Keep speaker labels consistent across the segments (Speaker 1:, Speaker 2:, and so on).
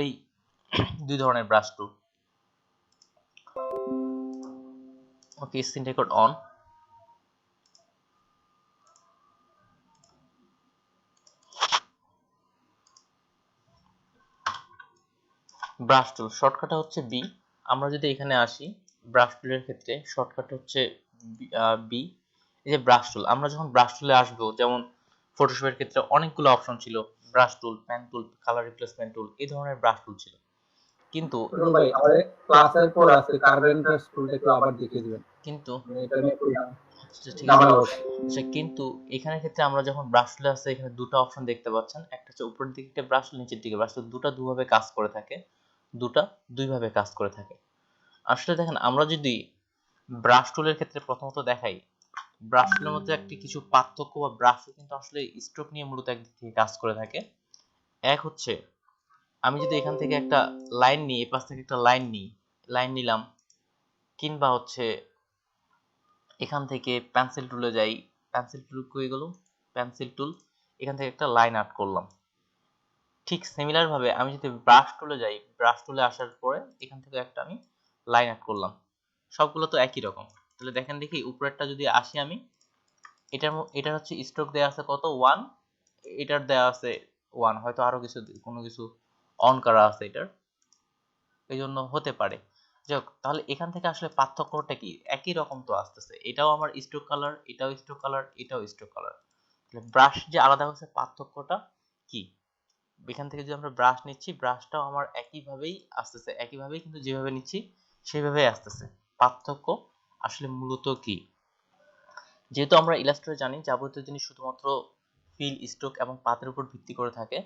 Speaker 1: এই দুই ধরনের brush tool. Okay, screen record on. Brush tool shortcut হচ্ছে বি। আমরা যদি এখানে আসি ব্রাশ টুলের ক্ষেত্রে শর্টকাট হচ্ছে বি। এই যে ব্রাশ টুল, আমরা যখন ব্রাশ টুলে আসবো, যেমন ফটোশপের ক্ষেত্রে অনেকগুলো অপশন ছিল, brush tool, pen tool, colour replacement tool, এই ধরনের ব্রাশ টুল ছিল। কিন্তু
Speaker 2: ভাই আমাদের ক্লাসের পর আজকে কার্বন ব্রাশ টুলটা একটু আবার দেখিয়ে দিবেন।
Speaker 1: কিন্তু
Speaker 2: এটা নিয়ে একটু
Speaker 1: ঠিক আছে।
Speaker 2: ঝামেলা হচ্ছে।
Speaker 1: কিন্তু এখানে ক্ষেত্রে আমরা যখন ব্রাশ টুলে আসছে, এখানে দুটো অপশন দেখতে পাচ্ছেন, একটা হচ্ছে উপরের দিকে একটা ব্রাশ টুল, নিচের দিকে ব্রাশ টুল, দুটো দুভাবে কাজ করে থাকে, দুটা দুইভাবে কাজ করে থাকে। আসলে দেখেন, আমরা যদি ব্রাশ টুলের ক্ষেত্রে প্রথমত দেখাই, ব্রাশ টুলের মধ্যে একটি কিছু পার্থক্য বা ব্রাশ টুল কিন্তু আসলে স্ট্রোক নিয়ে মূলত একদিক থেকে কাজ করে থাকে। এক হচ্ছে, আমি যদি এখান থেকে একটা লাইন নিই, এই পাশ থেকে একটা লাইন নিলাম, কিংবা হচ্ছে এখান থেকে পেন্সিল টুলে যাই, পেন্সিল টুল কই গেল, পেন্সিল টুল, এখান থেকে একটা লাইন আর্ট করলাম। ঠিক সিমিলার ভাবে আমি যদি ব্রাশ টুলে যাই, ব্রাশ টুলে আসার পরে এখান থেকে একটা আমি লাইন আর্ট করলাম। সবগুলো তো একই রকম। তাহলে দেখেন দেখি, উপরেরটা যদি আসি আমি, এটার হচ্ছে স্ট্রোক দেওয়া আছে কত, 1, এটার দেওয়া আছে 1, হয়তো আরো কিছু কোনো কিছু অন করা আছে এটার, এই জন্য হতে পারে। যাই হোক, তাহলে এখান থেকে আসলে পার্থক্যটা কি? একই রকম তো আসতেছে, এটাও আমার স্ট্রোক কালার, এটাও স্ট্রোক কালার, এটাও স্ট্রোক কালার। তাহলে ব্রাশ যে আলাদা হচ্ছে, পার্থক্যটা কি? এখান থেকে যদি আমরা ব্রাশ নিচ্ছি, ব্রাশটাও আমার একইভাবেই আসতেছে, একইভাবেই কিন্তু যেভাবে নিচ্ছি সেইভাবেই আসতেছে। পার্থক্য আসলে মূলত কি? যেহেতু আমরা ইলাস্ট্রেটর জানি যাবতীয় জিনিস শুধুমাত্র ফিল, স্ট্রোক এবং পাতের উপর ভিত্তি করে থাকে,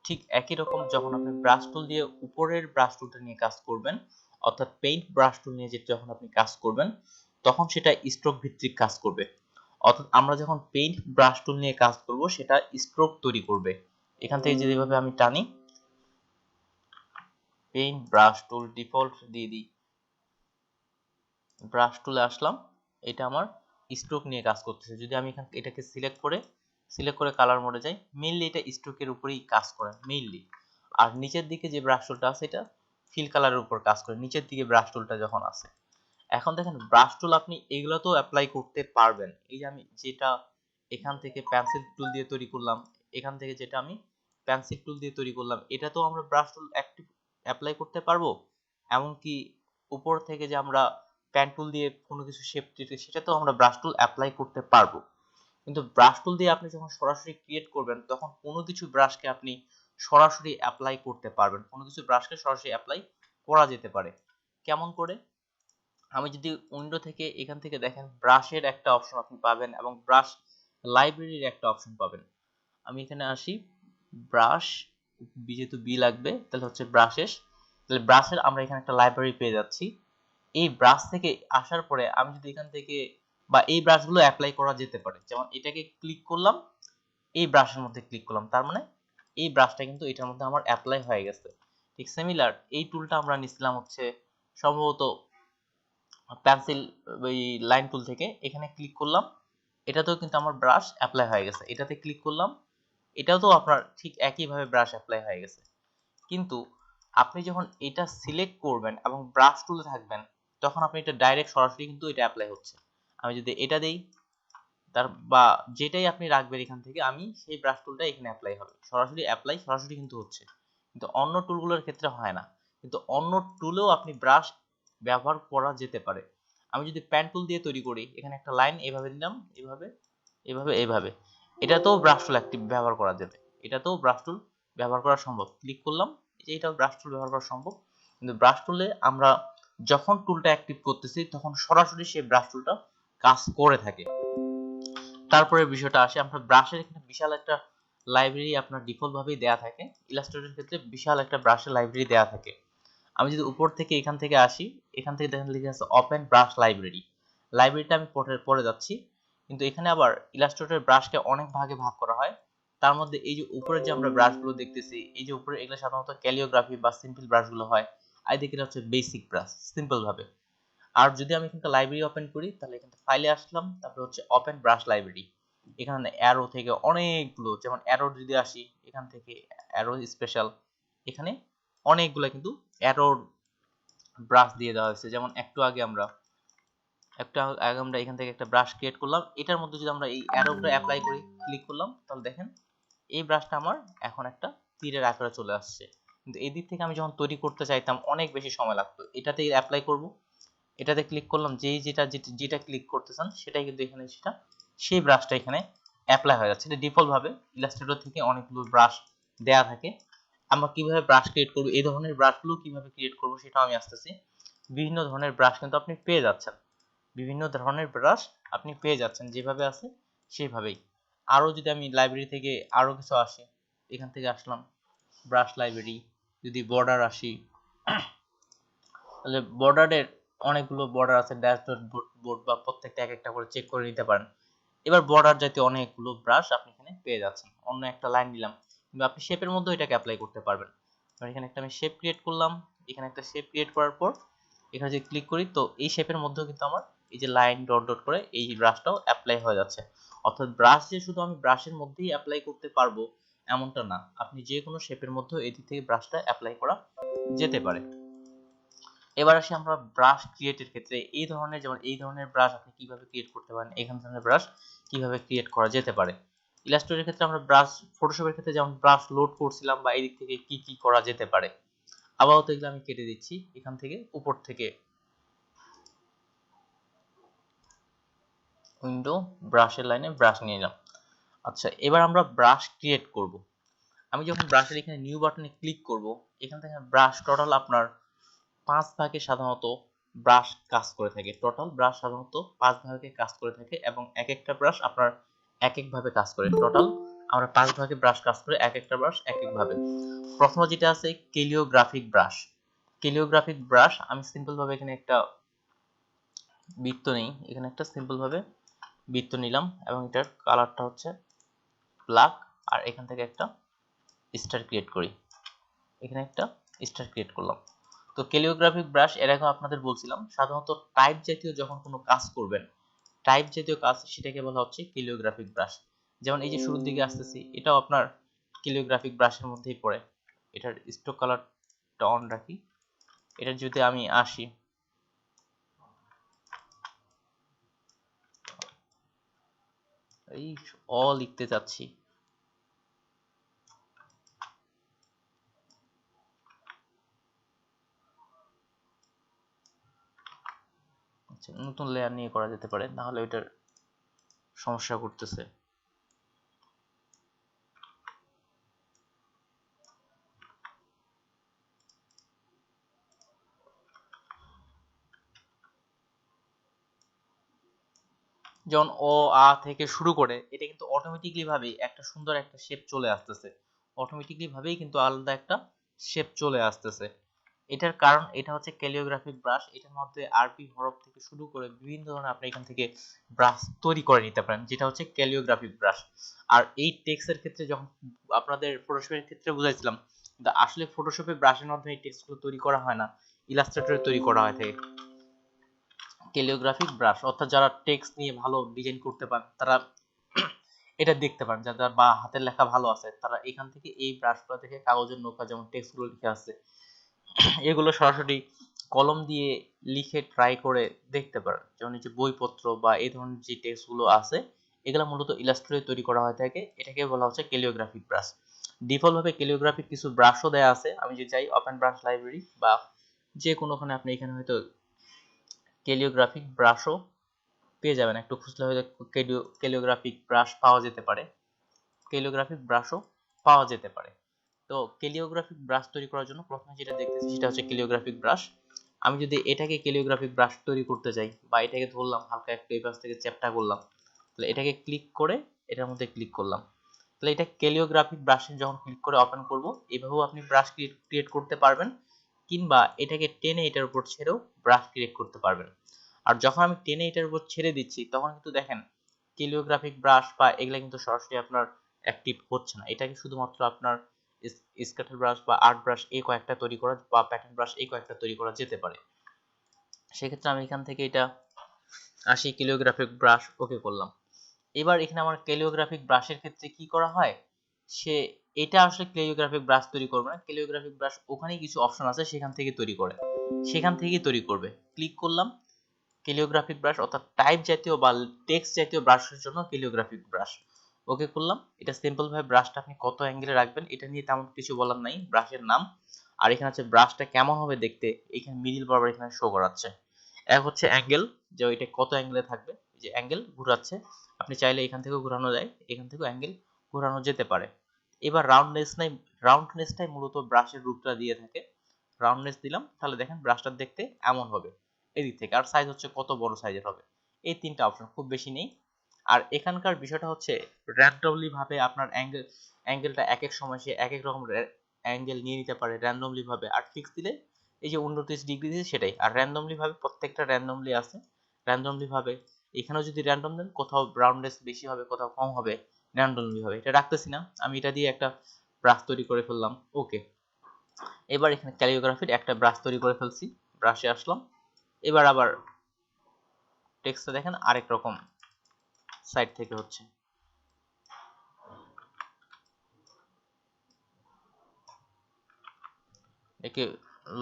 Speaker 1: ঠিক একই রকম যখন আপনি ব্রাশ টুল দিয়ে উপরের ব্রাশ টুলটা নিয়ে কাজ করবেন, অর্থাৎ পেইন্ট ব্রাশ টুল নিয়ে যখন আপনি কাজ করবেন, তখন সেটা স্ট্রোক ভিত্তিক কাজ করবে। অর্থাৎ আমরা যখন পেইন্ট ব্রাশ টুল নিয়ে কাজ করব, সেটা স্ট্রোক তৈরি করবে। এখান থেকে যেভাবে আমি টানি, পেইন্ট ব্রাশ টুল ডিফল্ট দিয়ে দিই, ব্রাশ টুলে আসলাম, এটা আমার স্ট্রোক নিয়ে কাজ করতেছে। যদি আমি এটাকে সিলেক্ট করে কালার মোডে যাই, মেইনলি এটা স্ট্রোকের উপরেই কাজ করে মেইনলি। আর নিচের দিকে যে ব্রাশ টুলটা আছে, এটা ফিল কালারের উপর কাজ করে, নিচের দিকে ব্রাশ টুলটা যখন আছে। এখন দেখেন, ব্রাশ টুল আপনি এগুলোতেও অ্যাপ্লাই করতে পারবেন। এই যে আমি যেটা এখান থেকে পেন্সিল টুল দিয়ে তৈরি করলাম, এখান থেকে যেটা আমি পেন্সিল টুল দিয়ে তৈরি করলাম, এটাতেও আমরা ব্রাশ টুল অ্যাপ্লাই করতে পারবো। এমনকি উপর থেকে যে আমরা পেন টুল দিয়ে কোনো কিছু শেপ দিতে, সেটাতেও আমরা ব্রাশ টুল অ্যাপ্লাই করতে পারবো। কিন্তু ব্রাশ টুল দিয়ে আপনি যখন সরাসরি ক্রিয়েট করবেন, তখন কোনো কিছু ব্রাশকে আপনি সরাসরি অ্যাপ্লাই করতে পারবেন, কোনো কিছু ব্রাশকে সরাসরি অ্যাপ্লাই করা যেতে পারে। কেমন করে? আমি যদি উইন্ডো থেকে এখান থেকে দেখেন, ব্রাশের একটা অপশন আপনি পাবেন এবং ব্রাশ লাইব্রেরির একটা অপশন পাবেন। আমি এখানে আসি, ব্রাশ, যেহেতু বি লাগবে, তাহলে হচ্ছে ব্রাশেস, তাহলে ব্রাশের আমরা এখানে একটা লাইব্রেরি পেয়ে যাচ্ছি। এই ব্রাশ থেকে আসার পরে আমি যদি এখান থেকে, বা এই ব্রাশগুলো অ্যাপ্লাই করা যেতে পারে, যেমন এটাকে ক্লিক করলাম, এই ব্রাশের মধ্যে ক্লিক করলাম, তার মানে এই ব্রাশটা কিন্তু এটার মধ্যে আমার অ্যাপ্লাই হয়ে গেছে। ঠিক সিমিলার এই টুলটা আমরা নিছিলাম হচ্ছে সম্ভবত পেন্সিল, ওই লাইন টুল থেকে, এখানে ক্লিক করলাম, এটাতেও কিন্তু আমার ব্রাশ অ্যাপ্লাই হয়ে গেছে। এটাতে ক্লিক করলাম, এটাও তো আপনার ঠিক একইভাবে ব্রাশ অ্যাপ্লাই হয়ে গেছে। কিন্তু আপনি যখন এটা সিলেক্ট করবেন এবং ব্রাশ টুলে থাকবেন, তখন আপনি এটা ডাইরেক্ট সরাসরি কিন্তু এটা অ্যাপ্লাই হচ্ছে। আমি যদি এটা দেই, তার বা যেটাই আপনি রাখবেন এখান থেকে, আমি সেই ব্রাশ টুলটা এখানে অ্যাপ্লাই হবে, সরাসরি অ্যাপ্লাই সরাসরি কিন্তু হচ্ছে। কিন্তু অন্য টুলগুলোর ক্ষেত্রে হয় না। কিন্তু অন্য টুলেও আপনি ব্রাশ ব্যবহার করা যেতে পারে। আমি যদি পেন টুল দিয়ে তৈরি করি, এখানে একটা লাইন এভাবে দিলাম, এভাবে এভাবে এভাবে, এটাতেও ব্রাশ টুল অ্যাক্টিভ ব্যবহার করা যাবে, এটাতেও ব্রাশ টুল ব্যবহার করা সম্ভব। ক্লিক করলাম, যে এটাও ব্রাশ টুল ব্যবহার করা সম্ভব। কিন্তু ব্রাশ টুলে আমরা যখন টুলটা অ্যাক্টিভ করতেছি, তখন সরাসরি সেই ব্রাশ টুলটা কাজ করে থাকে। তারপরে বিষয়টা আসে, আমরা ব্রাশের এখানে বিশাল একটা লাইব্রেরি আপনার ডিফল্ট ভাবেই দেয়া থাকে, ইলাস্ট্রেটরের ক্ষেত্রে বিশাল একটা ব্রাশের লাইব্রেরি দেয়া থাকে। আমি যদি উপর থেকে এখান থেকে আসি, এখান থেকে দেখেন লিখে আছে ওপেন ব্রাশ লাইব্রেরি, লাইব্রেরিটা আমি পরে যাচ্ছি। কিন্তু এখানে আবার ইলাস্ট্রেটর ব্রাশকে অনেক ভাগে ভাগ করা হয়। তার মধ্যে এই যে উপরে যে আমরা ব্রাশগুলো দেখতেছি, এই যে উপরে, এগুলো সাধারণত ক্যালিওগ্রাফি বা সিম্পল ব্রাশগুলো হয়, আর এদিকে হচ্ছে বেসিক ব্রাশ, সিম্পল ভাবে। আর যদি আমি এখানে লাইব্রেরি ওপেন করি, তাহলে এখানে ফাইলে আসলাম, তারপরে হচ্ছে ওপেন ব্রাশ লাইব্রেরি, এখানে অ্যারো থেকে অনেকগুলো, যেমন অ্যারো যদি আসি, এখান থেকে অ্যারো স্পেশাল, এখানে অনেকগুলো কিন্তু অ্যারোর ব্রাশ দিয়ে দেওয়া হয়েছে। যেমন একটু আগে আমরা এখান থেকে একটা ব্রাশ ক্রিয়েট করলাম, এটার মধ্যে যদি আমরা এই অ্যারোটা অ্যাপ্লাই করি, ক্লিক করলাম, তাহলে দেখেন এই ব্রাশটা আমার এখন একটা তীরের আকারে চলে আসছে। কিন্তু এই দিক থেকে আমি যখন তৈরি করতে চাইতাম অনেক বেশি সময় লাগতো। এটাতে অ্যাপ্লাই করব, এটাতে ক্লিক করলাম, যেটা ক্লিক করতে চান সেটাই কিন্তু এখানে সেই ব্রাশটা এখানে অ্যাপ্লাই হয়ে যাচ্ছে। এটা ডিফল্ট ভাবে ইলাস্ট্রেটর থেকে অনেকগুলো ব্রাশ দেয়া থাকে। আমরা কিভাবে ব্রাশ ক্রিয়েট করব, এই ধরনের ব্রাশগুলো কিভাবে ক্রিয়েট করব সেটাও আমি আসতেছি। বিভিন্ন ধরনের ব্রাশ কিন্তু আপনি পেয়ে যাচ্ছেন, বিভিন্ন ধরনের ব্রাশ আপনি পেয়ে যাচ্ছেন, যেভাবে আছে সেভাবেই। আরো যদি আমি লাইব্রেরি থেকে আরো কিছু আসি, এখান থেকে আসলাম ব্রাশ লাইব্রেরি, যদি বর্ডার আসি, তাহলে বর্ডারের অনেকগুলো বর্ডার আছে, ড্যাশ ডট বোর্ড বা প্রত্যেকটা এক একটা করে চেক করে নিতে পারেন। এবার বর্ডার জাতীয় অনেকগুলো ব্রাশ আপনি এখানে পেয়ে যাচ্ছেন। অন্য একটা লাইন নিলাম, কিন্তু আপনি শেপের মধ্যে এটাকে অ্যাপ্লাই করতে পারবেন। এখানে একটা আমি শেপ ক্রিয়েট করলাম, এখানে একটা শেপ ক্রিয়েট করার পর এখানে যদি ক্লিক করি, তো এই শেপের মধ্যেও কিন্তু আমার এই যে লাইন ডট ডট করে এই ব্রাশটাও অ্যাপ্লাই হয়ে যাচ্ছে। অর্থাৎ ব্রাশ যে শুধু আমি ব্রাশের মধ্যেই অ্যাপ্লাই করতে পারবো এমনটা না, আপনি যে কোনো শেপের মধ্যে এদিক থেকে ব্রাশটা অ্যাপ্লাই করা যেতে পারে। এবার আসি আমরা ব্রাশ ক্রিয়েটের ক্ষেত্রে। যেমন এই ধরনের ব্রাশ আপনি কিভাবে ক্রিয়েট করতে পারেন, এখান ধরনের ব্রাশ কিভাবে ক্রিয়েট করা যেতে পারে। ইলাস্ট্রেটরের ক্ষেত্রে আমরা ব্রাশ, ফটোশপের ক্ষেত্রে যেমন ব্রাশ লোড করছিলাম বা এই দিক থেকে কি কি করা যেতে পারে, আপাতত এগুলো আমি কেটে দিচ্ছি। এখান থেকে উপর থেকে উইন্ডো ব্রাশের লাইনে ব্রাশ নিয়ে নিলাম। আচ্ছা, এবার আমরা ব্রাশ ক্রিয়েট করব। আমি যখন ব্রাশের এখানে নিউ বাটনে ক্লিক করব, এখান থেকে ব্রাশ টোটাল আপনার 5 ভাগে সাধারণত ব্রাশ কাজ করে থাকে। টোটাল ব্রাশ সাধারণত 5 ভাগে কাজ করে থাকে এবং এক একটা ব্রাশ আপনার এক এক ভাবে কাজ করে। টোটাল আমরা 5 ভাগে ব্রাশ কাজ করে, এক একটা ব্রাশ এক এক ভাবে। প্রথমে যেটা আছে ক্যালিওগ্রাফিক ব্রাশ। ক্যালিওগ্রাফিক ব্রাশ আমি সিম্পল ভাবে এখানে একটা বৃত্ত নেই, এখানে একটা সিম্পল ভাবে বৃত্ত নিলাম এবং এটার কালারটা হচ্ছে ব্ল্যাক, আর এখান থেকে একটা স্টার ক্রিয়েট করি, এখানে একটা স্টার ক্রিয়েট করলাম। তো ক্যালিওগ্রাফিক ব্রাশ এর আগে আপনাদের বলছিলাম, সাধারণত টাইপ জাতীয় যখন কোনো কাজ করবেন, টাইপ জাতীয় কাজ সেটাকে বলা হচ্ছে ক্যালিওগ্রাফিক ব্রাশ। যেমন এই যে শুরুর দিকে আসতেছি, এটাও আপনার ক্যালিওগ্রাফিক ব্রাশের মধ্যেই পড়ে। এটার স্ট্রোক কালারটা অন রাখি। এটা যদি আমি আসি, এই লিখতে চাচ্ছি, আচ্ছা নতুন লেয়ার নিয়ে করা যেতে পারে, না হলে ওইটার সমস্যা করতেছে। যেমন থেকে শুরু করে এটা কিন্তু অটোমেটিকলি ভাবেই একটা সুন্দর একটা শেপ চলে আসতেছে, অটোমেটিকলি ভাবেই কিন্তু আলাদা একটা শেপ চলে আসতেছে। এটার কারণ এটা হচ্ছে ক্যালিওগ্রাফিক ব্রাশ। এটার মধ্যে আরবি হরফ থেকে শুরু করে বিভিন্ন ধরনের আপনি এখান থেকে ব্রাশ তৈরি করে নিতে পারেন, যেটা হচ্ছে ক্যালিওগ্রাফিক ব্রাশ। আর এই টেক্সটের ক্ষেত্রে যখন আপনাদের ফটোশপের ক্ষেত্রে বুঝাইছিলাম, কিন্তু আসলে ফটোশপে ব্রাশের মাধ্যমে এই টেক্সটগুলো তৈরি করা হয় না, ইলাস্ট্রেটরে তৈরি করা হয় থাকে। ক্যালিওগ্রাফিক ব্রাশ অর্থাৎ যারা টেক্সট নিয়ে ভালো ডিজাইন করতে পারেন তারা এটা দেখতে পারেন, যারা বা হাতের লেখা ভালো আছে তারা এখান থেকে এই ব্রাশগুলো থেকে কাগজের নৌকা যেমন টেক্সটগুলো লিখে আছে এগুলো সরাসরি কলম দিয়ে লিখে ট্রাই করে দেখতে পারেন। যেমন এই যে বইপত্র বা এই ধরনের যে টেক্সটগুলো আছে এগুলো মূলত ইলাস্ট্রেটরে তৈরি করা হয়ে থাকে, এটাকে বলা হচ্ছে ক্যালিওগ্রাফিক ব্রাশ। ডিফল্ট ভাবে ক্যালিওগ্রাফিক কিছু ব্রাশও দেয়া আছে, আমি যদি চাই ওপেন ব্রাশ লাইব্রেরি বা যে কোনোখানে আপনি এখানে হয়তো ক্যালিওগ্রাফিক ব্রাশও পেয়ে যাবেন, একটু খুঁজলে হয়তো ক্যালিওগ্রাফিক ব্রাশ পাওয়া যেতে পারে, ক্যালিওগ্রাফিক ব্রাশও পাওয়া যেতে পারে। তো ক্যালিওগ্রাফিক ব্রাশ তৈরি করার জন্য প্রথমে যেটা দেখতেছি সেটা হচ্ছে ক্যালিওগ্রাফিক ব্রাশ। আমি যদি এটাকে ক্যালিওগ্রাফিক ব্রাশ তৈরি করতে চাই বা এটাকে ধরলাম হালকা একটু এই পাশ থেকে চ্যাপটা করলাম, তাহলে এটাকে ক্লিক করে এটার মধ্যে ক্লিক করলাম, তাহলে এটা ক্যালিওগ্রাফিক ব্রাশে যখন ক্লিক করে ওপেন করব, এইভাবেও আপনি ব্রাশ ক্রিয়েট করতে পারবেন, কিংবা এটাকে টেনে এটার উপর ছেড়েও ব্রাশ ক্রিয়েট করতে পারবেন। আর যখন আমি টেনে এটার উপর ছেড়ে দিচ্ছি তখন কিন্তু দেখেন ক্যালিওগ্রাফিক ব্রাশ বা এগুলা কিন্তু সরাসরি আপনার অ্যাক্টিভ হচ্ছে না, এটাকে শুধুমাত্র আপনার স্কেটার ব্রাশ বা আর্ট ব্রাশ এই কয়েকটা তৈরি করা বা প্যাটার্ন ব্রাশ এই কয়েকটা তৈরি করা যেতে পারে। সেক্ষেত্রে আমি এখান থেকে এটা আসি, ক্যালিওগ্রাফিক ব্রাশ ওকে করলাম। এবার এখানে আমার ক্যালিওগ্রাফিক ব্রাশের ক্ষেত্রে কি করা হয়, সে এটা আসলে ক্লিওগ্রাফিক ব্রাশ তৈরি করবে না, ক্লিওগ্রাফিক ব্রাশ ওখানেই কিছু অপশন আছে সেখান থেকে তৈরি করে, সেখান থেকেই তৈরি করবে। ক্লিক করলাম ক্লিওগ্রাফিক ব্রাশ অর্থাৎ টাইপ জাতীয় বা টেক্সট জাতীয় ব্রাশের জন্য ক্লিওগ্রাফিক ব্রাশ, ওকে করলাম। এটা সিম্পল ভাবে ব্রাশটা আপনি কত অ্যাঙ্গেলে রাখবেন এটা নিয়ে তেমন কিছু বলার নাই, ব্রাশের নাম। আর এখানে হচ্ছে ব্রাশটা কেমন হবে দেখতে, এখানে মিডিল বরাবর এখানে শো করাচ্ছে। এক হচ্ছে অ্যাঙ্গেল, যে ওইটা কত অ্যাঙ্গেলে থাকবে, যে অ্যাঙ্গেল ঘোরাচ্ছে, আপনি চাইলে এখান থেকেও ঘোরানো যায়, এখান থেকেও অ্যাঙ্গেল ঘোরানো যেতে পারে। এবার রাউন্ডনেসটাই মূলত ব্রাশের রূপটা দিয়ে থাকে। রাউন্ডনেস দিলাম, তাহলে দেখেন ব্রাশটা দেখতে এমন হবে এদিক থেকে। আর সাইজ হচ্ছে কত বড় সাইজের হবে, এই তিনটা অপশন, খুব বেশি নেই। আর এখানকার বিষয়টা হচ্ছে র্যান্ডমলি ভাবে আপনার অ্যাঙ্গেলটা এক এক সময় সে এক এক রকম অ্যাঙ্গেল নিয়ে নিতে পারে র্যান্ডমলি ভাবে। আর ফিক্স দিলে এই যে 29 ডিগ্রি দিয়েছে সেটাই, আর র্যান্ডমলি ভাবে প্রত্যেকটা র্যান্ডমলি আছে, র্যান্ডমলি ভাবে এখানেও যদি র্যান্ডম দেন কোথাও ব্রাউননেস বেশি হবে কোথাও কম হবে, র্যান্ডমলি ভাবে। এটা রাখতেছি না আমি, এটা দিয়ে একটা ব্রাশ তৈরি করে ফেললাম। ওকে, এবার এখানে ক্যালিওগ্রাফির একটা ব্রাশ তৈরি করে ফেলছি, ব্রাশে আসলাম। এবার আবার টেক্সটটা দেখেন আরেক রকম সাইড থেকে হচ্ছে, একে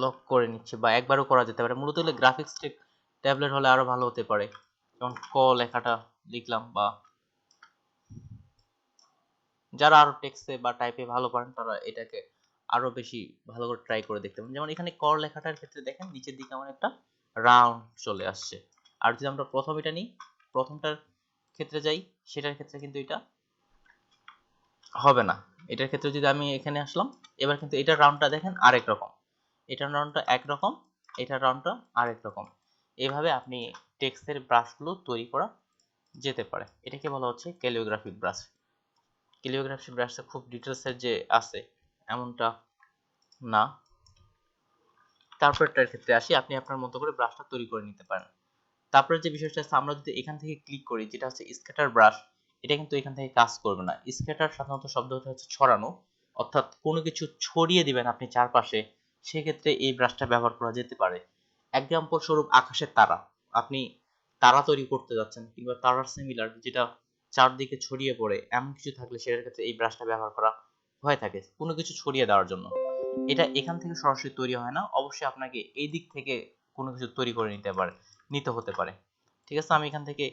Speaker 1: লক করে নিচ্ছে বা একবারও করা যেতে পারে। মূলত হলে গ্রাফিক্স ট্যাবলেট হলে আরো ভালো হতে পারে, যেমন ক লেখাটা লিখলাম, বা যারা আরো টেক্সটে বা টাইপে ভালো পারেন তারা এটাকে আরো বেশি ভালো করে ট্রাই করে দেখতে পারেন। যেমন এখানে কর লেখাটার ক্ষেত্রে দেখেন নিচের দিকে আমার একটা রাউন্ড চলে আসছে। আর যদি আমরা প্রথম এটা নিই, প্রথমটার ক্ষেত্রে যাই, সেটার ক্ষেত্রে কিন্তু এটা হবে না। এটার ক্ষেত্রে যদি আমি এখানে আসলাম, এবার কিন্তু এটার রাউন্ডটা দেখেন আরেক রকম, এটার রাউন্ডটা একরকম, এটার রাউন্ডটা আরেক রকম। এভাবে আপনি টেক্সটের ব্রাশগুলো তৈরি করা যেতে পারে। এটাকে বলা হচ্ছে ক্যালিওগ্রাফিক ব্রাশ। ক্যালিওগ্রাফি ব্রাশটা খুব ডিটেলসের যে আছে এমনটা না। তারপরটার ক্ষেত্রে আসি, আপনি আপনার মতো করে ব্রাশটা তৈরি করে নিতে পারেন। তারপরে যে বিষয়টা আছে, আমরা যদি এখান থেকে ক্লিক করি যেটা হচ্ছে স্ক্যাটার ব্রাশ, এটা কিন্তু এখান থেকে কাজ করবে না। স্ক্যাটার সাধারণত শব্দটা হচ্ছে ছড়ানো, অর্থাৎ কোনো কিছু ছড়িয়ে দিবেন আপনি চারপাশে, সেক্ষেত্রে এই ব্রাশটা ব্যবহার করা যেতে পারে। এক্সাম্পল স্বরূপ আকাশের তারা, আপনি তারা তৈরি করতে যাচ্ছেন কিংবা তারার সিমিলার যেটা চারদিকে ছড়িয়ে পড়ে এমন কিছু থাকলে সেটার ক্ষেত্রে এই ব্রাশটা ব্যবহার করা হয়ে থাকে কোনো কিছু ছড়িয়ে দেওয়ার জন্য। এটা এখান থেকে সরাসরি তৈরি হয় না, অবশ্যই আপনাকে এই দিক থেকে কোনো কিছু তৈরি করে নিতে হতে পারে। ঠিক আছে, আমি এখান থেকে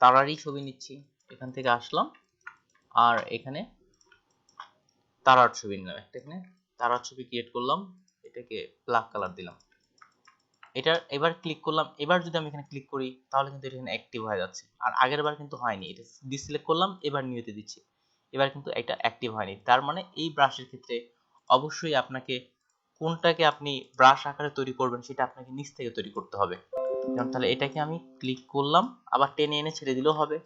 Speaker 1: তারারই ছবি নিচ্ছি, এখান থেকে আসলাম আর এখানে তারার ছবি নিলাম একটা, এখানে তারার ছবি ক্রিয়েট করলাম, এটাকে ব্ল্যাক কালার দিলাম। এটা এবার ক্লিক করলাম, এবার যদি আমি এখানে ক্লিক করি তাহলে কিন্তু এটা এখানে অ্যাক্টিভ হয়ে যাচ্ছে। আর আগের বার কিন্তু হয়নি, এটা ডিসিলেক্ট করলাম এবার নিউতে দিচ্ছি, এবার কিন্তু এটা অ্যাক্টিভ হয়নি। তার মানে এই ব্রাশের ক্ষেত্রে অবশ্যই আপনাকে কোনটাকে আপনি ব্রাশ আকারে তৈরি করবেন সেটা আপনাকে নিচ থেকে তৈরি করতে হবে। যেমন তাহলে এটাকে আমি ক্লিক করলাম, আবার টেনে এনে ছেড়ে দিলেও হবে।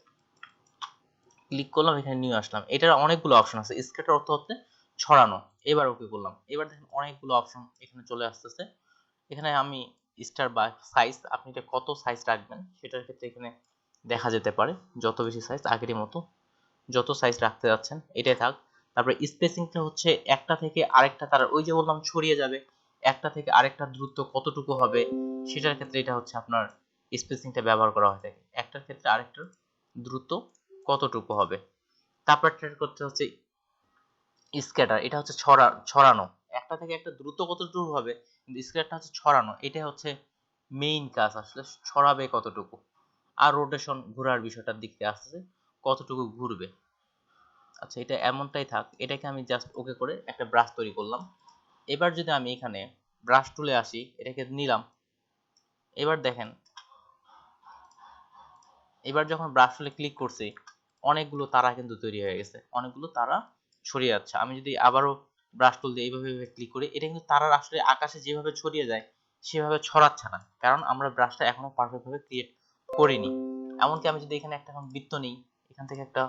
Speaker 1: ক্লিক করলাম, এখানে নিয়ে আসলাম, এটার অনেকগুলো অপশন আছে, স্ক্যাটার অর্থ হচ্ছে ছড়ানো। এবার ওকে করলাম, এবার দেখেন অনেকগুলো অপশন এখানে চলে আসতেছে। এখানে আমি স্টার বা সাইজ, আপনি এটা কত সাইজ রাখবেন সেটার ক্ষেত্রে এখানে দেখা যেতে পারে। যত বেশি সাইজ আগের মতো যত সাইজ রাখতে যাচ্ছেন এটাই থাক। তারপরে স্পেসিংটা হচ্ছে একটা থেকে আরেকটা তার, ওই যে বললাম ছড়িয়ে যাবে, একটা থেকে আরেকটা দূরত্ব কতটুকু হবে সেটার ক্ষেত্রে এটা হচ্ছে আপনার স্পেসিংটা ব্যবহার করা হয়ে থাকে, একটার ক্ষেত্রে আরেকটার দূরত্ব কতটুকু হবে। তারপর ট্রেড করতে হচ্ছে স্ক্যাটার, এটা হচ্ছে ছড়ানো, একটা থেকে একটা দ্রুত কতটুকু হবে, কিন্তু স্ক্যাটারটা হচ্ছে ছড়ানো, এটা হচ্ছে মেইন কাজ আসলে, ছড়াবে কতটুকু। আর রোটেশন ঘোরার বিষয়টার দিক থেকে আসতেছে কতটুকু ঘুরবে। আচ্ছা এটা এমনটাই থাক, এটাকে আমি জাস্ট ওকে করে একটা ব্রাশ তৈরি করলাম। এবার যদি আমি এখানে ব্রাশ টুলে আসি, এটাকে নিলাম, এবার দেখেন এবার যখন ব্রাশ টুলে ক্লিক করছি অনেকগুলো তারা কিন্তু তৈরি হয়ে গেছে, অনেকগুলো তারা ছড়িয়ে যাচ্ছে। আমি যদি আবারও ব্রাশ টুল দিয়ে এইভাবে ক্লিক করি, এটা কিন্তু তারার আসলে আকাশে যেভাবে ছড়িয়ে যায় সেভাবে ছড়াচ্ছে না, কারণ আমরা ব্রাশটা এখনো পারফেক্ট ভাবে ক্রিয়েট করিনি। এমনকি আমি যদি এখানে একটা বৃত্ত নিই, এখান থেকে একটা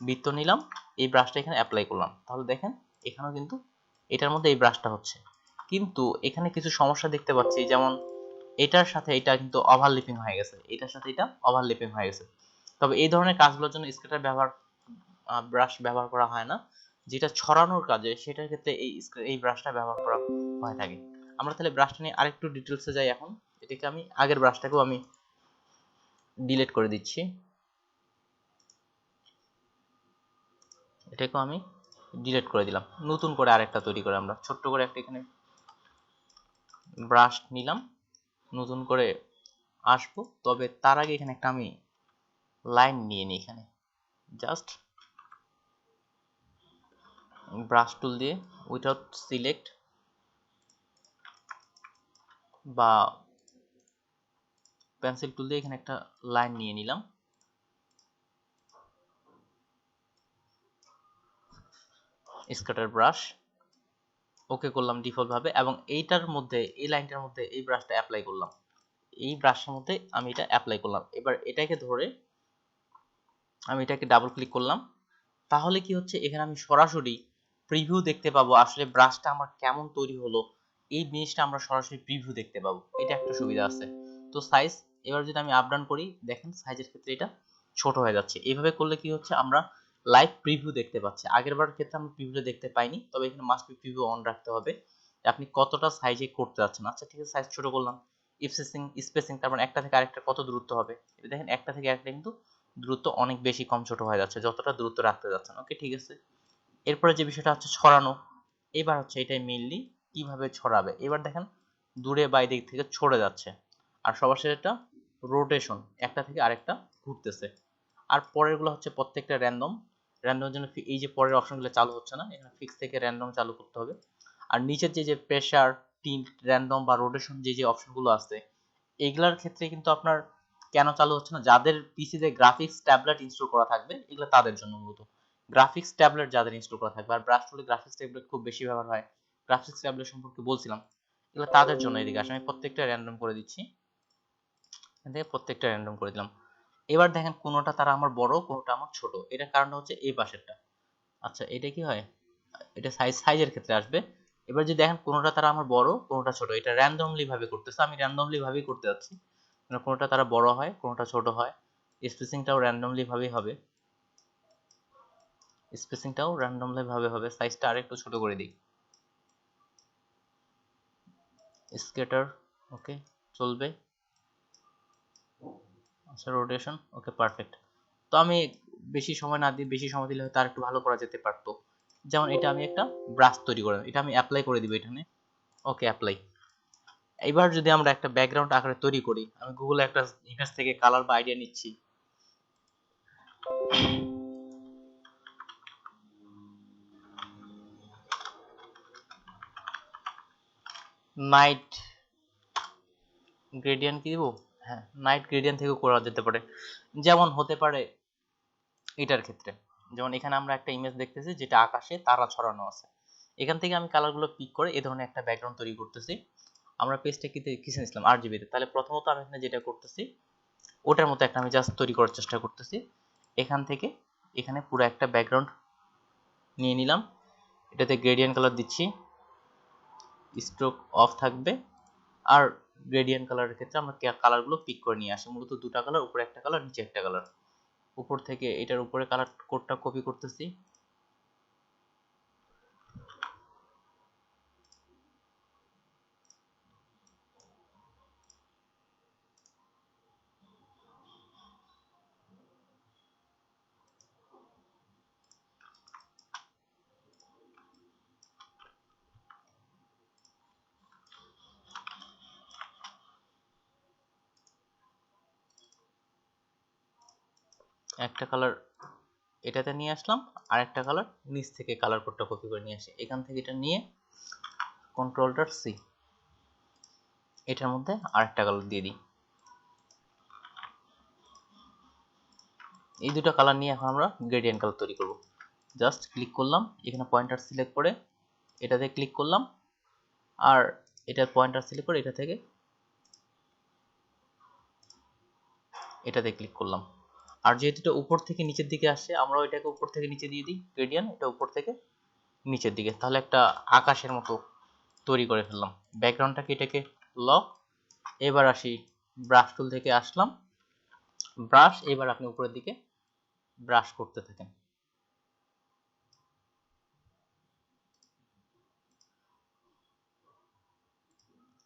Speaker 1: বৃত্ত নিলাম, এই ব্রাশটা এখানে অ্যাপ্লাই করলাম, তাহলে দেখেন এখানেও কিন্তু এটার মধ্যে এই ব্রাশটা হচ্ছে। কিন্তু এখানে কিছু সমস্যা দেখতে পাচ্ছি, যেমন এটার সাথে এটা কিন্তু ওভারল্যাপিং হয়ে গেছে, এটার সাথে এটা ওভারল্যাপিং হয়ে গেছে। তবে এই ধরনের কাজগুলোর জন্য স্কেটার ব্রাশ ব্যবহার করা হয় না। যেটা ছড়ানোর কাজে সেটার ক্ষেত্রে এই ব্রাশটা ব্যবহার করা হয়ে থাকে। আমরা তাহলে ব্রাশটা নিয়ে আরেকটু ডিটেলসে যাই এখন। এটাকে আমি আগের ব্রাশটাকেও আমি ডিলিট করে দিচ্ছি, এটাকেও আমি ডিলিট করে দিলাম, নতুন করে আরেকটা তৈরি করে আমরা ছোট্ট করে একটা এখানে ব্রাশ নিলাম, নতুন করে আসবো। তবে তার আগে এখানে একটা আমি লাইন নিয়ে নিই, এখানে জাস্ট ব্রাশ টুল দিয়ে উইথাউট সিলেক্ট বা পেন্সিল টুল দিয়ে এখানে একটা লাইন নিয়ে নিলাম। স্কেটার ব্রাশ ওকে করলাম ডিফল্ট ভাবে, এবং এইটার মধ্যে এই লাইনটার মধ্যে এই ব্রাশটা অ্যাপ্লাই করলাম, এই ব্রাশের মধ্যে আমি এটা অ্যাপ্লাই করলাম। এবার এটাকে ধরে আমি এটাকে ডাবল ক্লিক করলাম, তাহলে কি হচ্ছে এখানে আমি সরাসরি প্রিভিউ দেখতে পাবো আসলে ব্রাশটা আমার কেমন তৈরি হলো, এই জিনিসটা আমরা সরাসরি প্রিভিউ দেখতে পাবো। এটা একটা সুবিধা আছে। তো সাইজ এবার যদি আমি আপ ডাউন করি, দেখেন সাইজের ক্ষেত্রে এটা ছোট হয়ে যাচ্ছে। এইভাবে করলে কি হচ্ছে আমরা লাইভ প্রিভিউ দেখতে পাচ্ছি। আগের বার ক্ষেত্রে আমরা প্রিভিউ দেখতে পাইনি, তবে এখানে মাস্ট বি প্রিভিউ অন রাখতে হবে আপনি কতটা সাইজে করতে যাচ্ছেন। আচ্ছা ঠিক আছে, সাইজ ছোট করলাম। স্পেসিং তার মানে একটা থেকে আরেকটা কত দূরত্ব হবে, এটা দেখেন একটা থেকে আরেকটা কিন্তু দূরত্ব অনেক বেশি কম ছোট হয়ে যাচ্ছে যতটা দূরত্ব রাখতে যাচ্ছেন। ওকে ঠিক আছে। এরপরে যে বিষয়টা হচ্ছে ছড়ানো, এবার হচ্ছে এটাই মেইনলি কিভাবে ছড়াবে। এবার দেখেন দূরে বা দিক থেকে ছড়ে যাচ্ছে, আর সবার শেষে এটা রোটেশন একটা থেকে আরেকটা ঘুরতেছে। আর পরেরগুলো হচ্ছে প্রত্যেকটা র্যান্ডম, র্যান্ডমের জন্য এই যে পরের অপশনগুলো চালু হচ্ছে না, এখানে ফিক্স থেকে র্যান্ডম চালু করতে হবে। আর নিচের যে প্রেসার, টিল্ট, র্যান্ডম বা রোটেশন যে অপশনগুলো আছে, এগুলার ক্ষেত্রে কিন্তু আপনার কেন চালু হচ্ছে না, যাদের পিসিতে গ্রাফিক্স ট্যাবলেট ইনস্টল করা থাকবে এগুলো তাদের জন্য মূলত। গ্রাফিক্স ট্যাবলেট যাদের ইনস্টল করা থাকবে, আর ব্রাশ টুলে গ্রাফিক্স ট্যাবলেট খুব বেশি ব্যবহার হয়, গ্রাফিক্স ট্যাবলেট সম্পর্কে বলছিলাম, এগুলো তাদের জন্য। এদিকে আসে আমি প্রত্যেকটা র্যান্ডম করে দিচ্ছি, প্রত্যেকটা র্যান্ডম করে দিলাম। এবার দেখেন কোনোটা তারা আমার বড়, কোনোটা আমার ছোট। এটার কারণটা হচ্ছে এই পাশেরটা। আচ্ছা এটা কি হয়, এটা সাইজের ক্ষেত্রে আসবে। এবার যদি দেখেন কোনোটা তারা আমার বড়, কোনোটা ছোট, এটা র্যান্ডমলি ভাবে করতেছে, আমি র্যান্ডমলি ভাবেই করতে যাচ্ছি। কোনোটা তারা বড় হয়, কোনোটা ছোট হয়। স্পেসিংটাও র্যান্ডমলি ভাবেই হবে, স্পেসিংটাও র্যান্ডমলি ভাবে হবে। সাইজটা আরেকটু ছোট করে দিই, স্কেটার ওকে চলবে। আচ্ছা রোটেশন ওকে পারফেক্ট। তো আমি বেশি সময় না দিয়ে, বেশি সময় দিলে হয়তো আর একটু ভালো করা যেতে পারতো। যেমন এটা আমি একটা ব্রাশ তৈরি করে এটা আমি অ্যাপ্লাই করে দিব এখানে, ওকে অ্যাপ্লাই। এবার যদি আমরা একটা ব্যাকগ্রাউন্ড আকারে তৈরি করি, আমি গুগলে একটা ইমেজ থেকে কালার বা আইডিয়া নিচ্ছি। নাইট গ্রেডিয়েন্ট কি দিব, হ্যাঁ নাইট গ্রেডিয়েন্ট থেকেও করা যেতে পারে। যেমন হতে পারে এটার ক্ষেত্রে, যেমন এখানে আমরা একটা ইমেজ দেখতেছি যেটা আকাশে তারা ছড়ানো আছে, এখান থেকে আমি কালারগুলো পিক করে এই ধরনের একটা ব্যাকগ্রাউন্ড তৈরি করতেছি। আমরা পেজটা কিসে নিছিলাম RGB তে। তাহলে প্রথমত আমি এখানে যেটা করতেছি ওটার মতো একটা আমি জাস্ট তৈরি করার চেষ্টা করতেছি। এখান থেকে এখানে পুরো একটা ব্যাকগ্রাউন্ড নিয়ে নিলাম, এটাতে গ্রেডিয়েন্ট কালার দিচ্ছি, স্ট্রোক অফ থাকবে। আর গ্রেডিয়েন্ট কালারের ক্ষেত্রে আমরা কালারগুলো পিক করে নিয়ে আসি, মূলত দুটা কালার, উপরে একটা কালার নিচে একটা কালার। উপর থেকে এটার উপরে কালার কোডটা কপি করতেছি, একটা কালার এটাতে নিয়ে আসলাম, আর একটা কালার নিচ থেকে কালার কোডটা কপি করে নিয়ে আসি। এখান থেকে এটা নিয়ে কন্ট্রোল.C এটার মধ্যে আরেকটা কালার দিয়ে দিই। এই দুটো কালার নিয়ে এখন আমরা গ্রেডিয়েন্ট কালার তৈরি করব। জাস্ট ক্লিক করলাম, এখানে পয়েন্টার সিলেক্ট করে এটাতে ক্লিক করলাম, আর এটার পয়েন্টার সিলেক্ট করে এটা থেকে এটাতে ক্লিক করলাম। আর যেহেতু এটা উপর থেকে নিচের দিকে আসে, আমরা এটাকে উপর থেকে নিচে দিয়ে দিই গ্রেডিয়েন্ট, এটা উপর থেকে নিচের দিকে, তাহলে একটা আকাশের মতো তৈরি করে ফেললাম। ব্যাকগ্রাউন্ডটাকে এটাকে লক। এবার আসি ব্রাশ টুল থেকে আসলাম, ব্রাশ, এবার আপনি উপরের দিকে ব্রাশ করতে থাকেন।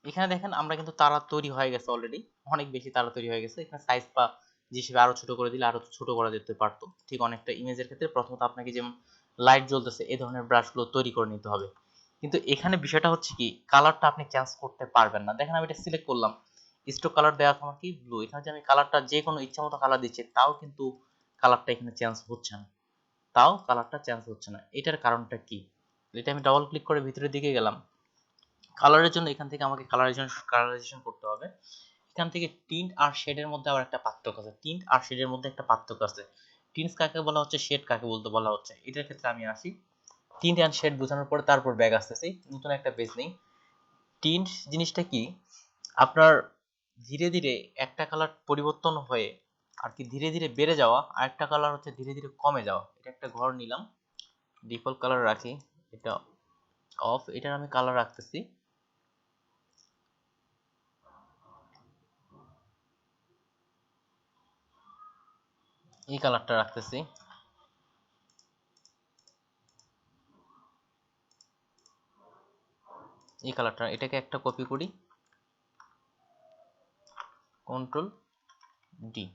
Speaker 1: এখানে দেখেন আমরা কিন্তু তারা তৈরি হয়ে গেছে অলরেডি, অনেক বেশি তারা তৈরি হয়ে গেছে। এখানে সাইজ বা যে হিসেবে আরো ছোট করে দিলে আরো ছোট করা যেতে পারতো, ঠিক অনেকটা ইমেজের ক্ষেত্রে। প্রথমত আপনাকে যেমন লাইট জ্বলতেছে, এই ধরনের ব্রাশগুলো তৈরি করে নিতে হবে। কিন্তু এখানে বিষয়টা হচ্ছে কি, কালারটা আপনি চেঞ্জ করতে পারবেন না। দেখেন আমি এটা সিলেক্ট করলাম, স্ট্রোক কালার দেওয়া আছে আমার কি ব্লু, এখানে যে আমি কালারটা যে কোনো ইচ্ছা মতো কালার দিচ্ছি, তাও কিন্তু কালারটা এখানে চেঞ্জ হচ্ছে না, এটার কারণটা কি? এটা আমি ডাবল ক্লিক করে ভিতরের দিকে গেলাম। কালারের জন্য এখান থেকে আমাকে কালারাইজেশন করতে হবে। এখান থেকে টিন্ট আর শেডের মধ্যে আবার একটা পার্থক্য আছে, টিন্টস কাকে বলা হচ্ছে, শেড কাকে বলা হচ্ছে। এটার ক্ষেত্রে আমি আসি, টিন্ট অ্যান্ড শেড বোঝানোর পরে তারপর ব্যাক আসতেছি, নতুন একটা পেজ নেই। টিন্ট জিনিসটা কি, আপনার ধীরে ধীরে একটা কালার পরিবর্তন হয়ে আর কি ধীরে ধীরে বেড়ে যাওয়া, আর একটা কালার হচ্ছে ধীরে ধীরে কমে যাওয়া। এটা একটা ঘর নিলাম, ডিফল্ট কালার রাখি, এটা অফ, এটার আমি কালার রাখতেছি এই কালারটা রাখতেছি। এই কালারটা, এটাকে একটা কপি করি, কন্ট্রোল ডি,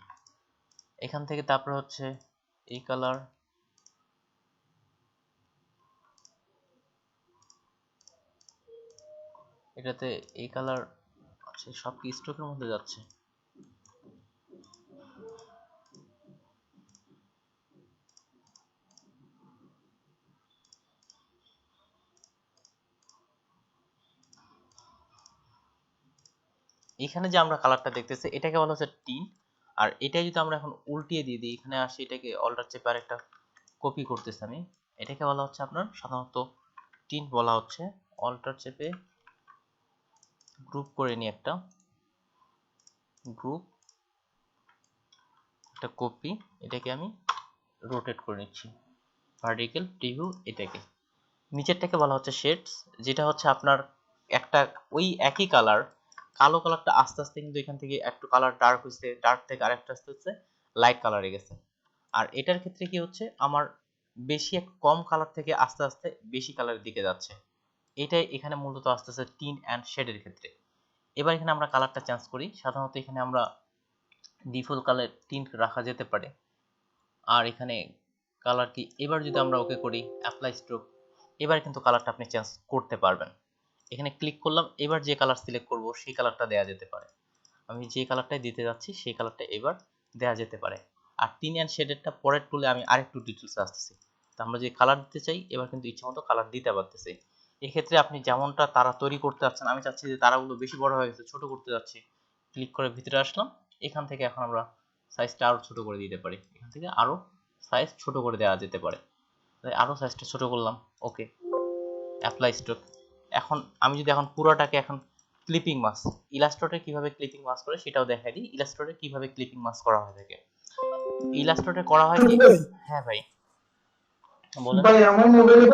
Speaker 1: এখান থেকে তারপরে হচ্ছে এই কালার, এটাতে এই কালার, আচ্ছা সব কি স্ট্রোকের মধ্যে যাচ্ছে? এখানে যে আমরা কালারটা দেখতেছি এটাকে বলা হচ্ছে টিন, আর এটাই যদি আমরা এখন উল্টিয়ে দিয়ে দিই, এখানে আসি, এটাকে অল্টার চেপে আরেকটা কপি করতেছি আমি, এটাকে বলা হচ্ছে আপনার সাধারণত টিন বলা হচ্ছে। অল্টার চেপে গ্রুপ করে নিই, একটা গ্রুপ, একটা কপি, এটাকে আমি রোটেট করে নিচ্ছি, ভার্টিক্যাল প্রিভিউ, এটাকে নিচেরটাকে বলা হচ্ছে শেডস, যেটা হচ্ছে আপনার একটা ওই একই কালার, কালো কালারটা আস্তে আস্তে কিন্তু এখান থেকে একটু কালার ডার্ক হচ্ছে, ডার্ক থেকে আরেকটা আস্তে আস্তে লাইট কালারে গেছে। আর এটার ক্ষেত্রে কি হচ্ছে, আমার বেশি এক কম কালার থেকে আস্তে আস্তে বেশি কালারের দিকে যাচ্ছে, এটাই এখানে মূলত আস্তে আস্তে টিন অ্যান্ড শেডের ক্ষেত্রে। এবার এখানে আমরা কালারটা চেঞ্জ করি, সাধারণত এখানে আমরা ডিফল্ট কালার টিন্ট রাখা যেতে পারে। আর এখানে কালার কি, এবার যদি আমরা ওকে করি অ্যাপ্লাই স্ট্রোক, এবার কিন্তু কালারটা আপনি চেঞ্জ করতে পারবেন। এখানে ক্লিক করলাম, এবার যে কালার সিলেক্ট করব সেই কালারটা দেয়া যেতে পারে, আমি যে কালারটাই দিতে যাচ্ছি সেই কালারটা এবার দেয়া যেতে পারে। আর টিন অ্যান্ড শেডেরটা পরের টুলে আমি আরেকটু ডিটেলসে আসতেছি। তো আমরা যে কালার দিতে চাই এবার কিন্তু ইচ্ছামতো কালার দিতে পারতেছি। এক্ষেত্রে আপনি যেমনটা তারা তৈরি করতে যাচ্ছেন, আমি চাচ্ছি যে তারাগুলো বেশি বড় হয়ে গেছে, ছোট করতে যাচ্ছি, ক্লিক করে ভিতরে আসলাম। এখান থেকে এখন আমরা সাইজটা আরো ছোট করে দিতে পারি, এখান থেকে আরো সাইজ ছোট করে দেওয়া যেতে পারে, তাই আরো সাইজটা ছোট করলাম, ওকে, অ্যাপ্লাই স্ট্রোক। এখন আমি যদি এখন পুরোটাকে এখন ক্লিপিং মাস্ক, ইলাস্ট্রেটর কিভাবে ক্লিপিং মাস্ক করে সেটাও দেখাই দিই, ইলাস্ট্রেটর কিভাবে ক্লিপিং মাস্ক করা হয় থাকে। ইলাস্ট্রেটর করা হয় কি, হ্যাঁ ভাই বলেন।
Speaker 3: ভাই আমার মোবাইলে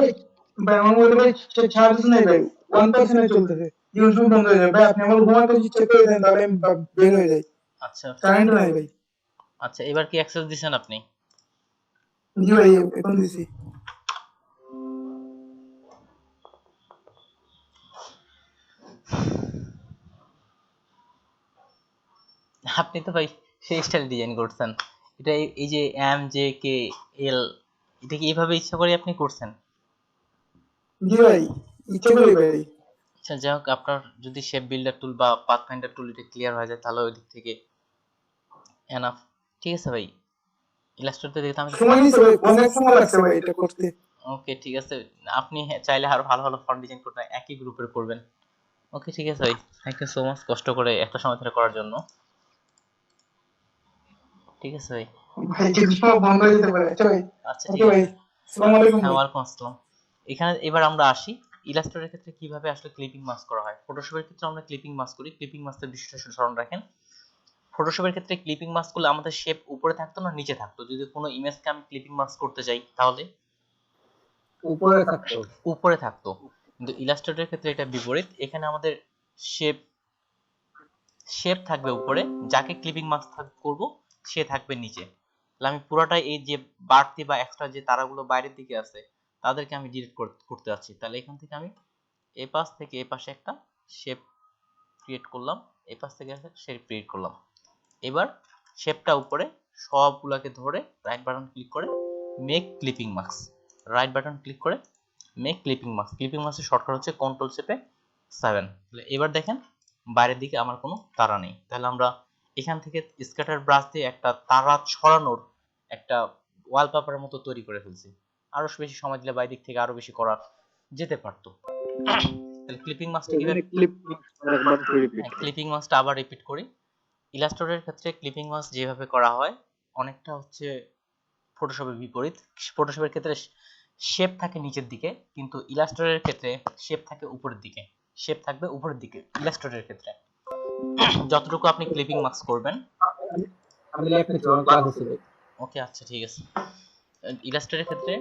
Speaker 3: ভাই চার্জ নাই ভাই, 1% চলতেছে, ইউটিউব বন্ধ হয়ে যায় ভাই, আপনি আমার ঘুমাতে চেক করে দেন, তাহলে আমি বের হয়ে যাই,
Speaker 1: আচ্ছা
Speaker 3: কারেন্ট নাই ভাই।
Speaker 1: আচ্ছা, এবার কি অ্যাক্সেস দিছেন আপনি?
Speaker 3: জি ভাই, এখন দিছি।
Speaker 1: আপনি তো ভাই সেই স্টাইল ডিজাইন করছেন, এটা এই যে এম জে কে এল, এটা কি এইভাবে ইচ্ছা করে আপনি করছেন?
Speaker 3: জি ভাই, ইচ্ছা করি ভাই।
Speaker 1: আচ্ছা যাই হোক, আপনার যদি শেপ বিল্ডার টুল বা পাথফাইন্ডার টুল এটা ক্লিয়ার হয়ে যায় তাহলে ওই দিক থেকে এনাফ। ঠিক আছে ভাই, ইলাস্ট্রেটর দেখতে আমি
Speaker 3: সময় নিছে ভাই, অনেক সময় লাগছে ভাই এটা করতে।
Speaker 1: ওকে ঠিক আছে, আপনি চাইলে আরো ভালো ভালো ফন্ট ডিজাইন করতে একই গ্রুপের করবেন। ওকে ঠিক আছে ভাই, থ্যাংক ইউ সো মাচ কষ্ট করে এত সময় ধরে করার জন্য। ঠিক আছে ভাই,
Speaker 3: ভাই কিছু সময় বন্ধ হয়ে যেতে পারে। আচ্ছা ভাই,
Speaker 1: আচ্ছা ঠিক
Speaker 3: ওকে ভাই,
Speaker 1: আছে,
Speaker 3: আসসালামু আলাইকুম
Speaker 1: হ্যাঁ
Speaker 3: ভাই।
Speaker 1: ওয়েলকাম আসসালাম। এখানে এবার আমরা আসি ইলাস্ট্রেটরের ক্ষেত্রে কিভাবে আসলে ক্লিপিং মাস্ক করা হয়। ফটোশপের ক্ষেত্রে আমরা ক্লিপিং মাস্ক করি, ক্লিপিং মাস্কের বিষয়টা স্মরণ রাখেন। ফটোশপের ক্ষেত্রে ক্লিপিং মাস্ক করলে আমাদের শেপ উপরে থাকতো না নিচে থাকতো, যদি কোনো ইমেজকে আমি ক্লিপিং মাস্ক করতে চাই তাহলে
Speaker 2: উপরে থাকতো।
Speaker 1: উপরে থাকতো, কিন্তু ইলাস্ট্রেটরের ক্ষেত্রে এটা বিপরীত, এখানে আমাদের শেপ শেপ থাকবে উপরে, যাকে ক্লিপিং মাস্ক করব সে থাকবে নিচে। তাহলে আমি পুরোটাই এই যে বাড়তি বা এক্সট্রা যে তারাগুলো বাইরের দিকে আছে তাদেরকে আমি ডিলিট করতে যাচ্ছি, তাহলে এখান থেকে আমি এই পাশ থেকে এই পাশে একটা শেপ ক্রিয়েট করলাম, এই পাশ থেকে একটা শেপ ক্রিয়েট করলাম। এবার শেপটা উপরে সবগুলোকে ধরে রাইট বাটন ক্লিক করে make clipping mask, right button click করে মেক ক্লিপিং মাস্ক। ক্লিপিং মাস্কের শর্টকাট হচ্ছে কন্ট্রোল চেপে 7। তাহলে এবার দেখেন বাইরের দিকে আমার কোনো তারা নেই। তাহলে আমরা এখান থেকে স্ক্যাটার ব্রাশ দিয়ে একটা তারা ছড়ানোর একটা ওয়ালপেপারের মতো তৈরি করে ফেলছি। আরো বেশি সময় দিলে বাইরের দিক থেকে আরো বেশি করা যেতে পারতো। তাহলে ক্লিপিং মাস্কটা কিভাবে ক্লিপিং মাস্কটা আবার রিপিট করি। ইলাস্ট্রেটরের ক্ষেত্রে ক্লিপিং মাস্ক যেভাবে করা হয় অনেকটা হচ্ছে ফটোশপের বিপরীত। ফটোশপের ক্ষেত্রে শেপ থাকে নিচের দিকে, কিন্তু ইলাস্ট্রেটরের ক্ষেত্রে শেপ থাকে উপরের দিকে। শেপ থাকবে উপরের দিকে ইলাস্ট্রেটরের ক্ষেত্রে। যতটুকু আপনি ক্লিপিং মাস্ক করবেন।
Speaker 2: আমি লেফটে ছিলাম ক্লাসে ছিল।
Speaker 1: ওকে, আচ্ছা ঠিক আছে। ইলাস্ট্রেটরের ক্ষেত্রে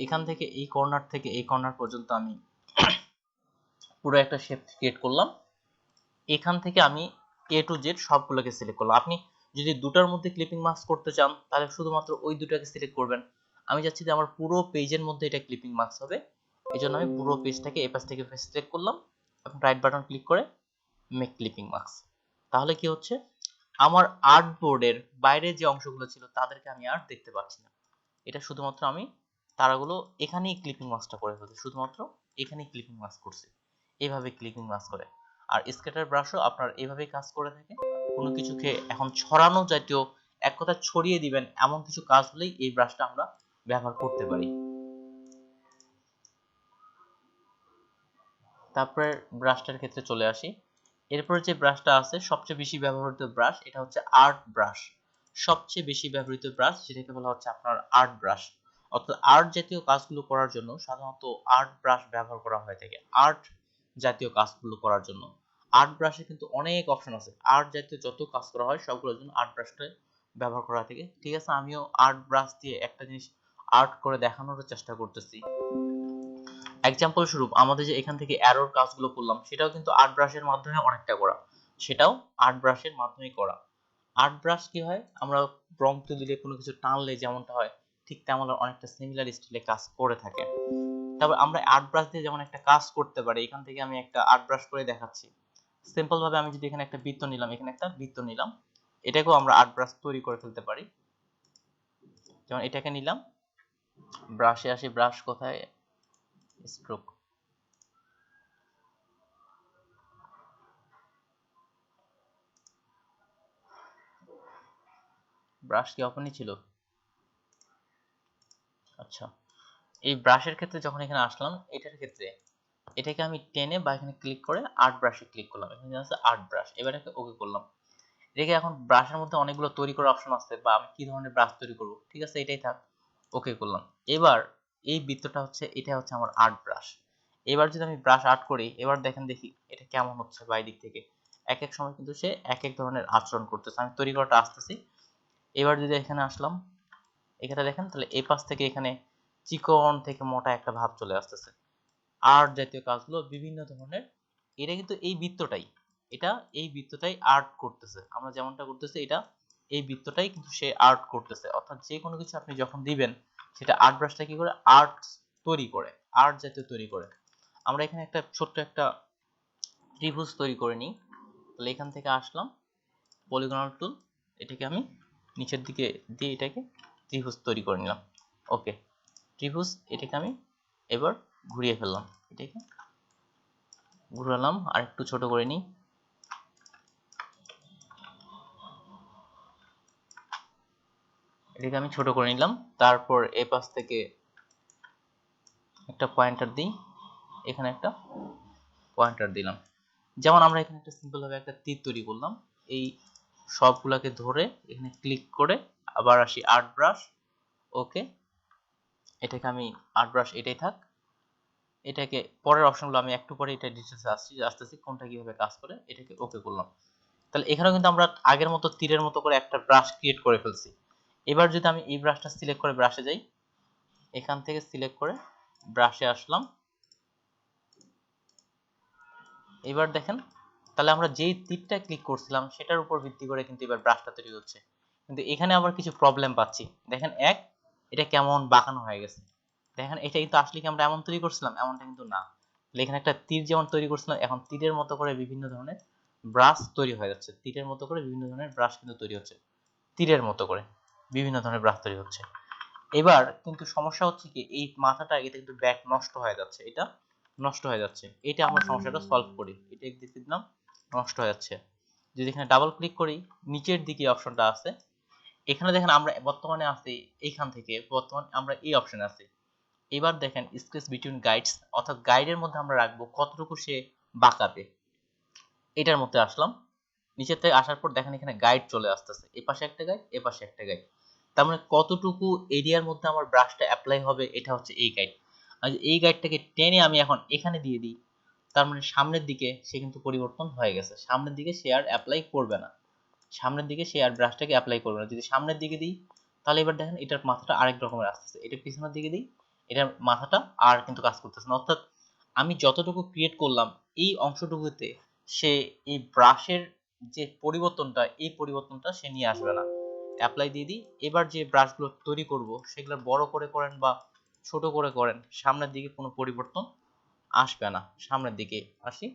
Speaker 1: এখান থেকে এই কর্নার থেকে এই কর্নার পর্যন্ত আমি পুরো একটা শেপ ক্রিয়েট করলাম। এখান থেকে আমি A to Z সবগুলোকে সিলেক্ট করলাম। আপনি যদি দুটার মধ্যে ক্লিপিং মাস্ক করতে চান তাহলে শুধুমাত্র ওই দুটাকে সিলেক্ট করবেন। আমি চাচ্ছি যে আমার পুরো পেজের মধ্যে এটা ক্লিপিং মাস্ক হবে, এজন্য আমি পুরো পেজটাকে এই পাশ থেকে সিলেক্ট করলাম এবং রাইট বাটন ক্লিক করে মেক ক্লিপিং মাস্ক। তাহলে কি হচ্ছে, আমার আর্টবোর্ডের বাইরে যে অংশগুলো ছিল তাদেরকে আমি আর দেখতে পাচ্ছি না। এটা শুধুমাত্র আমি তারাগুলো এখানেই ক্লিপিং মাস্কটা করে ফেলছি, শুধুমাত্র এখানেই ক্লিপিং মাস্ক করছি। এইভাবে ক্লিপিং মাস্ক করে। আর স্কেটার ব্রাশও আপনার এইভাবেই কাজ করে থাকে। কোনো কিছুকে এখন ছড়ানো জাতীয়, এক কথা ছড়িয়ে দিবেন এমন কিছু কাজ হলেই এই ব্রাশটা আমরা ব্যবহার করতে পারি। তারপরে ব্রাশটার ক্ষেত্রে চলে আসি। এরপরে যে ব্রাশটা আছে সবচেয়ে বেশি ব্যবহৃত ব্রাশ, এটা হচ্ছে আর্ট ব্রাশ। সবচেয়ে বেশি ব্যবহৃত ব্রাশ যেটাকে বলা হচ্ছে আপনার আর্ট ব্রাশ। অর্থাৎ আর্ট জাতীয় কাজগুলো করার জন্য সাধারণত আর্ট ব্রাশ ব্যবহার করা হয়ে থাকে। আর্ট জাতীয় কাজগুলো করার জন্য আর্ট ব্রাশে কিন্তু অনেক অপশন আছে। আর্ট জাতীয় যত কাজ করা হয় সবগুলোর জন্য আর্ট ব্রাশটা ব্যবহার করা হয়ে থাকে। ঠিক আছে, আমিও আর্ট ব্রাশ দিয়ে একটা জিনিস আর্ট করে দেখানোর চেষ্টা করতেছি। এক্সাম্পল স্বরূপ আমাদের যে এখান থেকে অ্যারোর কাজগুলো করলাম সেটাও কিন্তু আর্ট ব্রাশের মাধ্যমে অনেকটা করা, সেটাও আর্ট ব্রাশের মাধ্যমেই করা। আর্ট ব্রাশ কি হয়, আমরা রং তুলিলে কোনো কিছু টানলে যেমনটা হয় ঠিক তেমন অনেকটা সিমিলার স্টাইলে কাজ করে থাকে। তারপর আমরা আর্ট ব্রাশ দিয়ে যেমন একটা কাজ করতে পারি, এখান থেকে আমি একটা আর্ট ব্রাশ করে দেখাচ্ছি। সিম্পল ভাবে আমি যদি এখানে একটা বৃত্ত নিলাম, এখানে একটা বৃত্ত নিলাম, এটাকেও আমরা আর্ট ব্রাশ তৈরি করে ফেলতে পারি। যেমন এটাকে নিলাম, ব্রাশে আসি, ব্রাশ কোথায়, স্ট্রোক। ব্রাশ কি ওপেনই ছিল? আচ্ছা, এই ব্রাশের ক্ষেত্রে যখন এখানে আসলাম, এটার ক্ষেত্রে এটাকে আমি টেনে বা এখানে ক্লিক করে আর্ট ব্রাশে ক্লিক করলাম, এখানে আছে আর্ট ব্রাশ। এবার এটাকে ওকে করলাম। এটাকে এখন ব্রাশের মধ্যে অনেকগুলো তৈরি করার অপশন আছে, বা আমি কি ধরনের ব্রাশ তৈরি করব, ঠিক আছে এটাই থাক, ওকে করলাম। এবার এই বৃত্তটা হচ্ছে, এটা হচ্ছে আমার আর্ট ব্রাশ। এবার যদি আমি ব্রাশ আর্ট করি, এবার দেখেন দেখি এটা কেমন হচ্ছে বাইরে দিক থেকে। এক এক সময় কিন্তু সে এক এক ধরনের আচরণ করতেছে। আমি তৈরি করাটা আসতেছি। এবার যদি এখানে আসলাম, এখানে দেখেন তাহলে এই পাশ থেকে এখানে চিকন থেকে মোটা একটা ভাব চলে আসতেছে। আর্ট জাতীয় কাজগুলো বিভিন্ন ধরনের, এটা কিন্তু এই বৃত্তটাই, এটা এই বৃত্তটাই আর্ট করতেছে। আমরা যেমনটা করতেছি এটা এই বৃত্তটাই কিন্তু সে আর্ট করতেছে। অর্থাৎ যে কোনো কিছু আপনি যখন দিবেন সেটা আর্ট ব্রাশটা কি করে, আর্ট তৈরি করে, আর্ট জাতীয় তৈরি করে। আমরা এখানে একটা ছোট্ট একটা ত্রিভুজ তৈরি করে নিই। তাহলে এখান থেকে আসলাম, পলিগনাল টুল, এটাকে আমি নিচের দিকে দিয়ে এটাকে ত্রিভুজ তৈরি করে নিলাম। ওকে, ত্রিভুজ, এটাকে আমি এবার ঘুরিয়ে ফেললাম, এটাকে ঘুরালাম, আর একটু ছোট করে নিই। এটাকে আমি ছোট করে নিলাম। তারপর এই পাশ থেকে একটা পয়েন্টার দিই, এখানে একটা পয়েন্টার দিলাম। যেমন আমরা এখানে একটা সিম্পল ভাবে একটা তীর তৈরি করলাম। এই সবগুলোকে ধরে এখানে ক্লিক করে আবার আসি আর্ট ব্রাশ। ওকে, এটাকে আমি আর্ট ব্রাশ এটাই থাক। এটাকে পরের অপশনগুলো আমি একটু পরে এটা ডিটেইলসে আসতেছি কোনটা কিভাবে কাজ করে। এটাকে ওকে করলাম। তাহলে এখানেও কিন্তু আমরা আগের মতো তীরের মতো করে একটা ব্রাশ ক্রিয়েট করে ফেলছি। এবার যদি আমি এই ব্রাশটা সিলেক্ট করে ব্রাশে যাই, এখান থেকে সিলেক্ট করে ব্রাশে আসলাম, এবার দেখেন তাহলে আমরা যেই তীরটা ক্লিক করছিলাম সেটার উপর ভিত্তি করে কিন্তু এবার ব্রাশটা তৈরি হচ্ছে। কিন্তু এখানে আবার কিছু প্রবলেম পাচ্ছি। দেখেন এটা কেমন বাঁকানো হয়ে গেছে। দেখেন এটা কিন্তু আসলে কি আমরা এমন তৈরি করছিলাম, এমনটা কিন্তু না। এখানে একটা তীর যেমন তৈরি করছিলাম, এখন তীরের মতো করে বিভিন্ন ধরনের ব্রাশ তৈরি হয়ে যাচ্ছে। তীরের মতো করে বিভিন্ন ধরনের ব্রাশ কিন্তু তৈরি হচ্ছে, তীরের মতো করে বিভিন্ন ধরনের ব্রাশ তৈরি হচ্ছে। এবার কিন্তু সমস্যা হচ্ছে কি, এই মাথাটা এটা কিন্তু ব্যাক নষ্ট হয়ে যাচ্ছে, এটা নষ্ট হয়ে যাচ্ছে। এটা আমরা সমস্যাটা সলভ করি। এটা একদিকে দিলাম, নষ্ট হয়ে যাচ্ছে। যদি এখানে ডাবল ক্লিক করি, নিচের দিকে অপশনটা আছে, এখানে দেখেন আমরা বর্তমানে আছি এইখান থেকে, বর্তমানে আমরা এই অপশনে আছি। এবার দেখেন স্পেস বিটুইন গাইডস, অর্থাৎ গাইডের মধ্যে আমরা রাখবো কতটুকু সে বাঁকাবে। এটার মধ্যে আসলাম, নিচের থেকে আসার পর দেখেন এখানে গাইড চলে আসতেছে, এ পাশে একটা গাইড, এ পাশে একটা গাইড। তার মানে কতটুকু এরিয়ার মধ্যে আমার ব্রাশটা অ্যাপ্লাই হবে, এটা হচ্ছে এই গাইড। আর এই গাইডটাকে টেনে আমি এখন এখানে দিয়ে দিই, তার মানে সামনের দিকে সে কিন্তু পরিবর্তন হয়ে গেছে। সামনের দিকে সে আর অ্যাপ্লাই করবে না, সামনের দিকে সে আর ব্রাশটাকে অ্যাপ্লাই করবে না। যদি সামনের দিকে দিই, তাহলে এবার দেখেন এটার মাথাটা আরেক রকমের আসতেছে। এটা পিছনের দিকে দিই, এটার মাথাটা আর কিন্তু কাজ করতেছে না। অর্থাৎ আমি যতটুকু ক্রিয়েট করলাম এই অংশটুকুতে সে এই ব্রাশের যে পরিবর্তনটা, এই পরিবর্তনটা সে নিয়ে আসবে না। অ্যাপ্লাই দিয়ে দিই। এবার যে ব্রাশগুলো তৈরি করব সেগুলো বড় করে করেন বা ছোট করে করেন, সামনের দিকে কোনো পরিবর্তন আসবে না। সামনের দিকে আসি,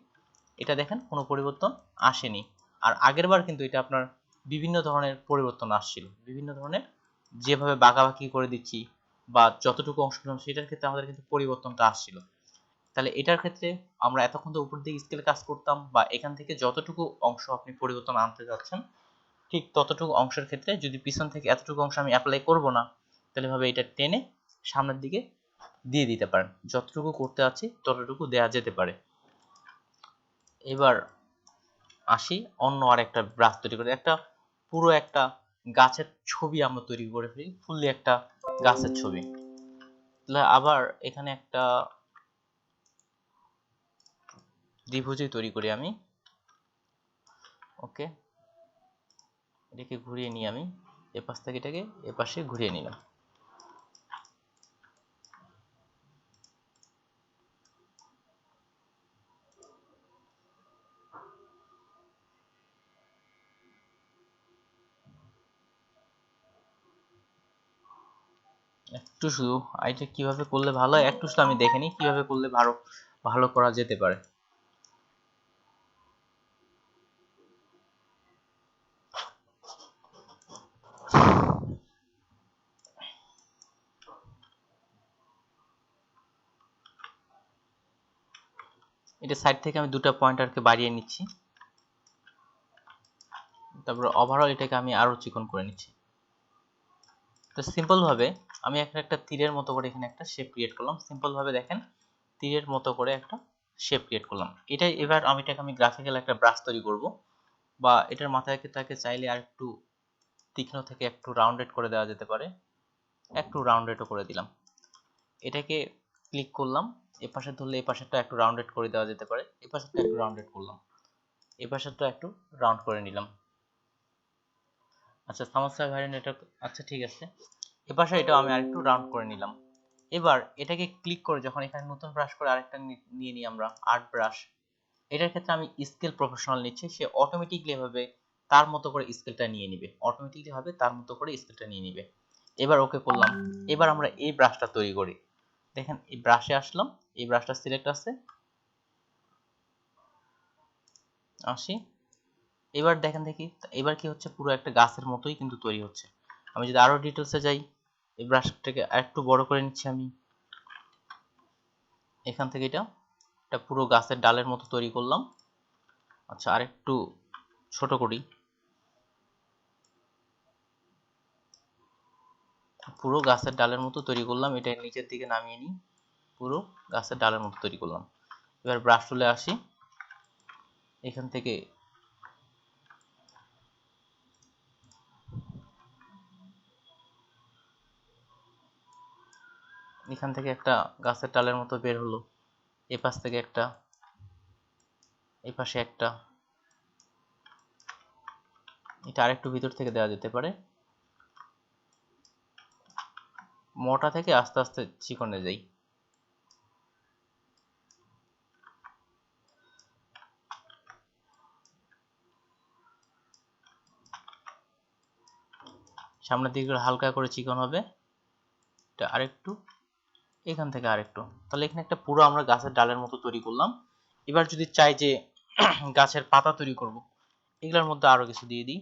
Speaker 1: এটা দেখেন কোনো পরিবর্তন আসেনি। আর আগের বার কিন্তু এটা আপনার বিভিন্ন ধরনের পরিবর্তন আসছিল, বিভিন্ন ধরনের, যেভাবে বাঁকাবাঁকি করে দিচ্ছি বা যতটুকু অংশ সেটার ক্ষেত্রে আমাদের কিন্তু পরিবর্তনটা আসছিল। তাহলে এটার ক্ষেত্রে আমরা এতক্ষণ তো উপর দিকে স্কেলে কাজ করতাম, বা এখান থেকে যতটুকু অংশ আপনি পরিবর্তন আনতে যাচ্ছেন ঠিক ততটুকু অংশের ক্ষেত্রে যদি পিছন থেকে এতটুকু অংশ আমি অ্যাপ্লাই করব না, তাহলে ভাবে এটা টেনে সামনের দিকে দিয়ে দিতে পারেন। যতটুকু করতে আছি ততটুকু দেয়া যেতে পারে। এবার আসি অন্য আরেকটা ব্রাশ তৈরি করে, একটা পুরো একটা গাছের ছবি আমরা তৈরি করে ফেলি, ফুললি একটা গাছের ছবি। তাহলে আবার এখানে একটা দ্বিভুজই তৈরি করি আমি। ওকে, এটাকে ঘুরিয়ে নিই আমি, এপাশ থেকে এটাকে এপাশে ঘুরিয়ে নিলাম। একটু শুধু এটা কিভাবে করলে ভালো হয় একটু শুধু আমি দেখে নিই, কিভাবে করলে ভালো ভালো করা যেতে পারে। এটা সাইড থেকে আমি দুটো পয়েন্টারকে বাড়িয়ে নিচ্ছি, তারপর ওভারঅল এটাকে আমি আরো চিকন করে নিচ্ছি। তো সিম্পল ভাবে আমি একটা তীরের মতো করে এখানে একটা শেপ ক্রিয়েট করলাম। সিম্পল ভাবে দেখেন তীরের মতো করে একটা শেপ ক্রিয়েট করলাম। এটাই এবার আমি গ্রাফিক্যাল একটা ব্রাশ তৈরি করব, বা এটার মাথায় তাকে চাইলে আর একটু তীক্ষ্ণ থেকে একটু রাউন্ডেড করে দেওয়া যেতে পারে, একটু রাউন্ডেডও করে দিলাম। এটাকে ক্লিক করলাম, এপাশে ধরলে এপাশেরটা একটু রাউন্ডেড করে দেওয়া যেতে পারে, এপাশেরটা একটু রাউন্ডেড করলাম, এপাশেরটা একটু রাউন্ড করে নিলাম। আচ্ছা সামাসা ভ্যারিয়েন্ট এটা, আচ্ছা ঠিক আছে, এপাশে এটাও আমি আরেকটু রাউন্ড করে নিলাম। এবার এটাকে ক্লিক করে যখন এখানে নতুন ব্রাশ করে আরেকটা নিয়ে নিই আমরা আর্ট ব্রাশ, এটার ক্ষেত্রে আমি স্কেল প্রফেশনাল নিচ্ছি, সে অটোমেটিকলি এভাবে তার মতো করে স্কেলটা নিয়ে নিবে, অটোমেটিকলি হবে তার মতো করে স্কেলটা নিয়ে নিবে। এবার ওকে করলাম। এবার আমরা এই ব্রাশটা তৈরি করি। দেখেন এই ব্রাশে আসলাম, এই ব্রাশটা সিলেক্ট আছে, আসি। এবার দেখেন দেখি, এবার কি হচ্ছে, পুরো একটা গাছের মতোই কিন্তু তৈরি হচ্ছে। আমি যদি আরো ডিটেলসে যাই, এই ব্রাশটাকে আরেকটু বড় করে নিচ্ছি আমি, এখান থেকে এটা পুরো গাছের ডালের মতো তৈরি করলাম। আচ্ছা আরেকটু ছোট করি, পুরো গাছের ডালের মতো তৈরি করলাম। এটা নিচের দিকে নামিয়ে নিই, পুরো গাছের ডালের মতো তৈরি করলাম। এবার ব্রাশ টুলে আসি, এখান থেকে একটা গাছের ডালের মতো বের হলো, এপাশ থেকে একটা, এপাশে একটা, এটা আরেকটু ভিতর থেকে দেওয়া যেতে পারে। মোটা থেকে আস্তে আস্তে চিকনে যাই। সামনের দিকে হালকা করে চিকন হবে, এটা আরেকটু, এখান থেকে আরেকটু। তাহলে এখানে একটা পুরো আমরা গাছের ডালের মতো তৈরি করলাম। এবার যদি চাই যে গাছের পাতা তৈরি করব, এগুলোর মধ্যে আরো কিছু দিয়ে দিই।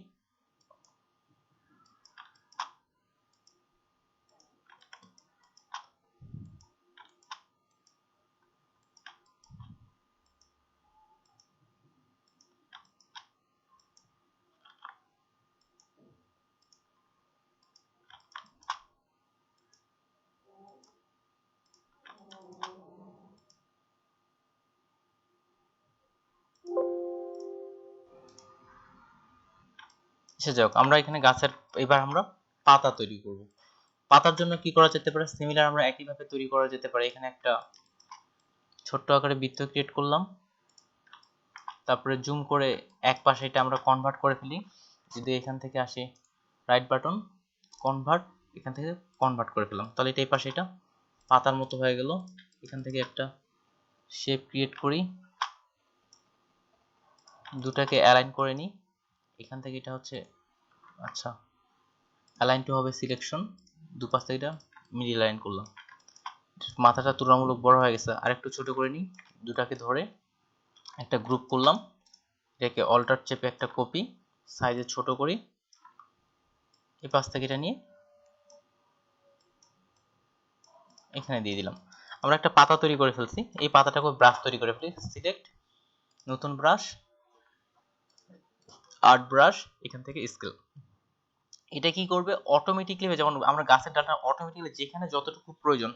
Speaker 1: এসে যাক, আমরা এখানে গাছের এবার আমরা পাতা তৈরি করব। পাতার জন্য কি করা যেতে পারে, সিমিলার আমরা একইভাবে তৈরি করা যেতে পারে। এখানে একটা ছোট্ট আকারে বৃত্ত ক্রিয়েট করলাম, তারপরে জুম করে এক পাশে এটা আমরা কনভার্ট করে ফেলি। যদি এখান থেকে আসি রাইট বাটন কনভার্ট, এখান থেকে কনভার্ট করে ফেলাম, তাহলে এটা এই পাশে এটা পাতার মতো হয়ে গেল। এখান থেকে একটা শেপ ক্রিয়েট করি, দুটাকে অ্যালাইন করে নিই। এখান থেকে এটা হচ্ছে আচ্ছা অ্যালাইন টু হবে সিলেকশন, দুপাশ থেকে এটা মিডিল লাইন করলাম। মাথাটা তুলনামূলক বড় হয়ে গেছে, আর একটু ছোট করে নিই। দুটাকে ধরে একটা গ্রুপ করলাম, এটাকে অল্টার চেপে একটা কপি সাইজে ছোট করি, এই পাশ থেকে এটা নিয়ে এখানে দিয়ে দিলাম। আমরা একটা পাতা তৈরি করে ফেলছি, এই পাতাটাকে ব্রাশ তৈরি করে ফেলি। সিলেক্ট, নতুন ব্রাশ, আর্ট ব্রাশ, এখান থেকে স্কেল। এটা কি করবে অটোমেটিক্যালি, যেমন আমরা গাছের ডালটা অটোমেটিক্যালি যেখানে যতটুকু প্রয়োজন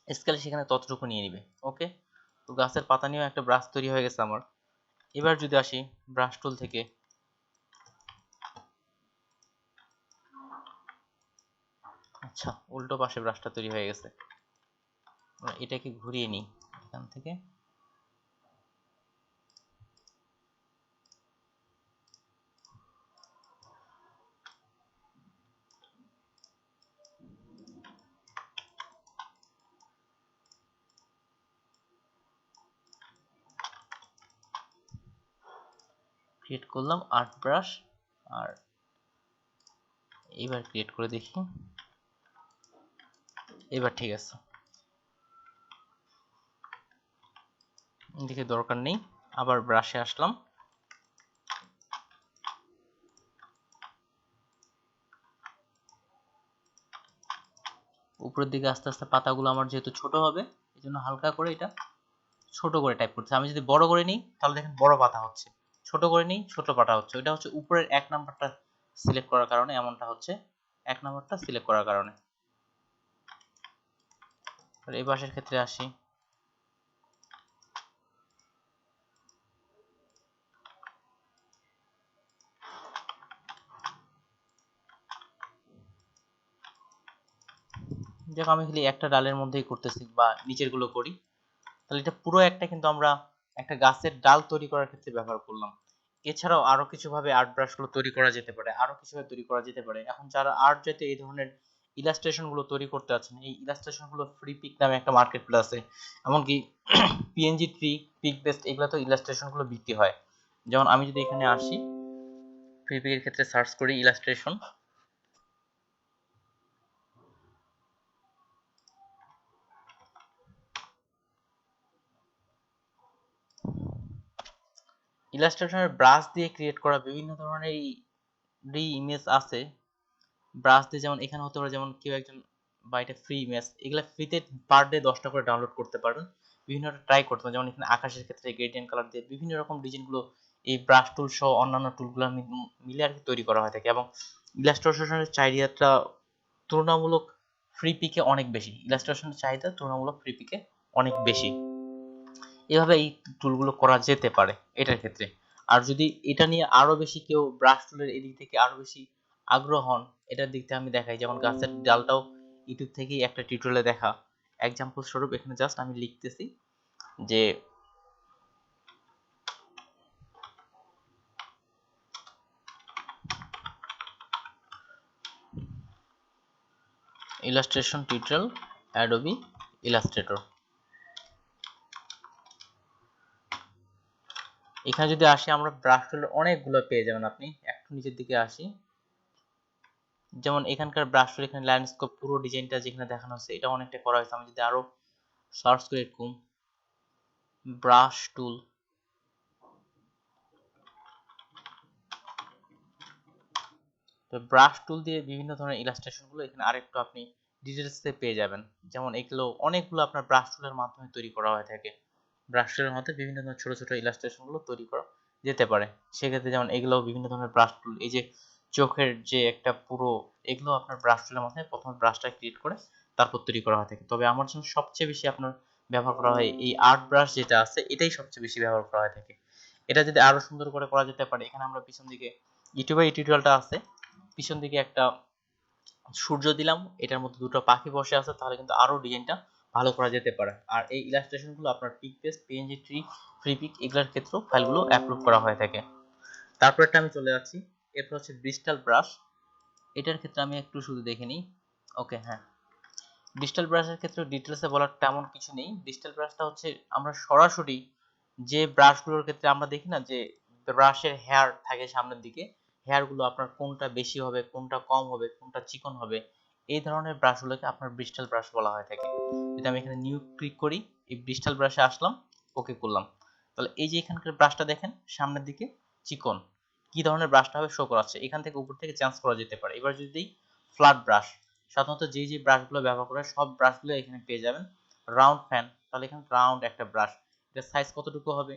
Speaker 1: স্কেল সেখানে ততটুকু নিয়ে নিবে। ওকে, তো গাছের পাতা নিয়েও একটা ব্রাশ তৈরি হয়ে গেছে আমার। এবার যদি আসি ব্রাশ টুল থেকে, আচ্ছা উল্টো পাশে ব্রাশটা তৈরি হয়ে গেছে, এটাকে ঘুরিয়ে নিই এখান থেকে। ক্রিয়েট করলাম আর্ট ব্রাশ, আর এবার ক্রিয়েট করে দেখি, এবার ঠিক আছে, দেখে দরকার নেই। আবার ব্রাশে আসলাম, উপরের দিকে আস্তে আস্তে পাতাগুলো আমার যেহেতু ছোট হবে এই জন্য হালকা করে এটা ছোট করে টাইপ করছি। আমি যদি বড় করে নিই তাহলে দেখেন বড় পাতা হচ্ছে, ছোট করে নিই ছোট পাতা হচ্ছে। ওইটা হচ্ছে উপরের এক নাম্বারটা সিলেক্ট করার কারণে এমনটা হচ্ছে, এক নাম্বারটা সিলেক্ট করার কারণে। এই পাশের ক্ষেত্রে আসি, দেখো আমি খালি একটা ডালের মধ্যেই করতেছি বা নিচের গুলো করি, তাহলে এটা পুরো একটা কিন্তু আমরা একটা গাছের ডাল তৈরি করার ক্ষেত্রে ব্যবহার করলাম। এছাড়াও আরো কিছু ভাবে আর্ট ব্রাশ গুলো তৈরি করা যেতে পারে, আরো কিছু ভাবে তৈরি করা যেতে পারে। এখন যারা আর্ট জাতীয় এই ধরনের ইলাস্ট্রেশন গুলো তৈরি করতে আছেন, এই ইলাস্ট্রেশন গুলো ফ্রি পিক নামে একটা মার্কেট প্লেস আছে, এমনকি পিএনজি ট্রি, পিক বেস্ট, এগুলো তো ইলাস্ট্রেশন গুলো বিক্রি হয়। যেমন আমি যদি এখানে আসি ফ্রি পিকের ক্ষেত্রে সার্চ করি ইলাস্ট্রেশন, ইলাস্ট্রেশনের ব্রাশ দিয়ে ক্রিয়েট করা বিভিন্ন ধরনের ইমেজ আছে। ব্রাশ দিয়ে যেমন এখানে হতে পারে, যেমন কেউ একজন বা এটা ফ্রি ইমেজ, এগুলা ফ্রিতে পার ডে 10টা করে ডাউনলোড করতে পারবেন, বিভিন্নটা ট্রাই করতে পারেন। যেমন এখানে আকাশের ক্ষেত্রে গ্রেডিয়েন্ট কালার দিয়ে বিভিন্ন রকম ডিজাইনগুলো এই ব্রাশ টুল সহ অন্যান্য টুলগুলো মিলে আর কি তৈরি করা হয়ে থাকে। এবং ইলাস্ট্রেশনের চাহিদাটা তুলনামূলক ফ্রি পিকে অনেক বেশি, ইলাস্ট্রেশনের চাহিদা তুলনামূলক ফ্রি পিকে অনেক বেশি। এভাবে এই টুলগুলো করা যেতে পারে এটার ক্ষেত্রে। আর যদি এটা নিয়ে আরো বেশি কেউ ব্রাশ টুলের এদিক থেকে আরো বেশি আগ্রহ হন, এটার দিক থেকে আমি দেখাই, যেমন গাছের ডালটাও ইউটিউব থেকেই একটা টিউটোরিয়ালে দেখা। এক্সাম্পল স্বরূপ এখানে জাস্ট আমি লিখতেছি যে ইলাস্ট্রেশন টিউটোরিয়াল অ্যাডোবি ইলাস্ট্রেটর। এখানে যদি আসি আমরা ব্রাশ টুলের অনেকগুলো পেয়ে যাবেন, আপনি একটু নিচের দিকে আসি, যেমন এখানকার ব্রাশ টুল, এখানে ল্যান্ডস্কেপ পুরো ডিজাইনটা যেখানে দেখানো হচ্ছে এটা অনেকটা করা হয়েছে। আমি যদি আরো সার্চ করে এরকম ব্রাশ টুল, তো ব্রাশ টুল দিয়ে বিভিন্ন ধরনের ইলাস্ট্রেশন গুলো এখানে আরেকটু আপনি ডিটেলসে পেয়ে যাবেন। যেমন এগুলো অনেকগুলো আপনার ব্রাশ টুলের মাধ্যমে তৈরি করা হয়ে থাকে, ব্রাশ টুলের মধ্যে বিভিন্ন ধরনের ছোট ছোট ইলাস্ট্রেশন গুলো তৈরি করা যেতে পারে। সেক্ষেত্রে যেমন এগুলো বিভিন্ন ধরনের ব্রাশ টুল, এই যে চোখের যে একটা পুরো, এগুলো আপনার ব্রাশ টুলের মাধ্যমে প্রথমে ব্রাশটা ক্রিয়েট করে তারপর তৈরি করা হয়ে থাকে। তবে আমার জন্য সবচেয়ে বেশি আপনার ব্যবহার করা হয় এই আর্ট ব্রাশ যেটা আছে, এটাই সবচেয়ে বেশি ব্যবহার করা হয়ে থাকে। এটা যদি আরো সুন্দর করে করা যেতে পারে, এখানে আমরা পিছন দিকে ইউটিউবে এই টিউটোরিয়ালটা আছে। পিছন দিকে একটা সূর্য দিলাম, এটার মধ্যে দুটো পাখি বসে আছে, তাহলে কিন্তু আরো ডিজাইনটা ভালো করা যেতে পারে। আর এই ইলাস্ট্রেশনগুলো আপনার পিকপেস্ট, পিএনজি ট্রি, ফ্রিপিক এগুলোর ক্ষেত্রেও ফাইলগুলো আপলোড করা হয়ে থাকে। তারপরটা আমি চলে যাচ্ছি। এরপর হচ্ছে ব্রিস্টাল ব্রাশ। এটার ক্ষেত্রে আমি একটু শুধু দেখে নিই। ওকে, হ্যাঁ, ব্রিস্টাল ব্রাশের ক্ষেত্রে ডিটেলসে বলার তেমন কিছু নেই। ব্রিস্টাল ব্রাশটা হচ্ছে আমরা সরাসরি যে ব্রাশগুলোর ক্ষেত্রে আমরা দেখি না যে ব্রাশের হেয়ার থাকে সামনের দিকে, হেয়ারগুলো আপনার কোনটা বেশি হবে, কোনটা কম হবে, কোনটা চিকন হবে, এই ধরনের ব্রাশগুলোকে আপনার ব্রিস্টাল ব্রাশ বলা হয়ে থাকে। যদি আমি এখানে নিউ ক্লিক করি, এই ব্রিস্টাল ব্রাশে আসলাম, ওকে করলাম, তাহলে এই যে এখানকার ব্রাশটা দেখেন সামনের দিকে চিকন, কি ধরনের ব্রাশটা হবে শো করাচ্ছে। এখান থেকে উপর থেকে চেঞ্জ করা যেতে পারে। এবার যদি ফ্ল্যাট ব্রাশ, সাধারণত যে ব্রাশগুলো ব্যবহার করে সব ব্রাশগুলো এখানে পেয়ে যাবেন। রাউন্ড ফ্যান, তাহলে এখানে রাউন্ড একটা ব্রাশ, এটা সাইজ কতটুকু হবে,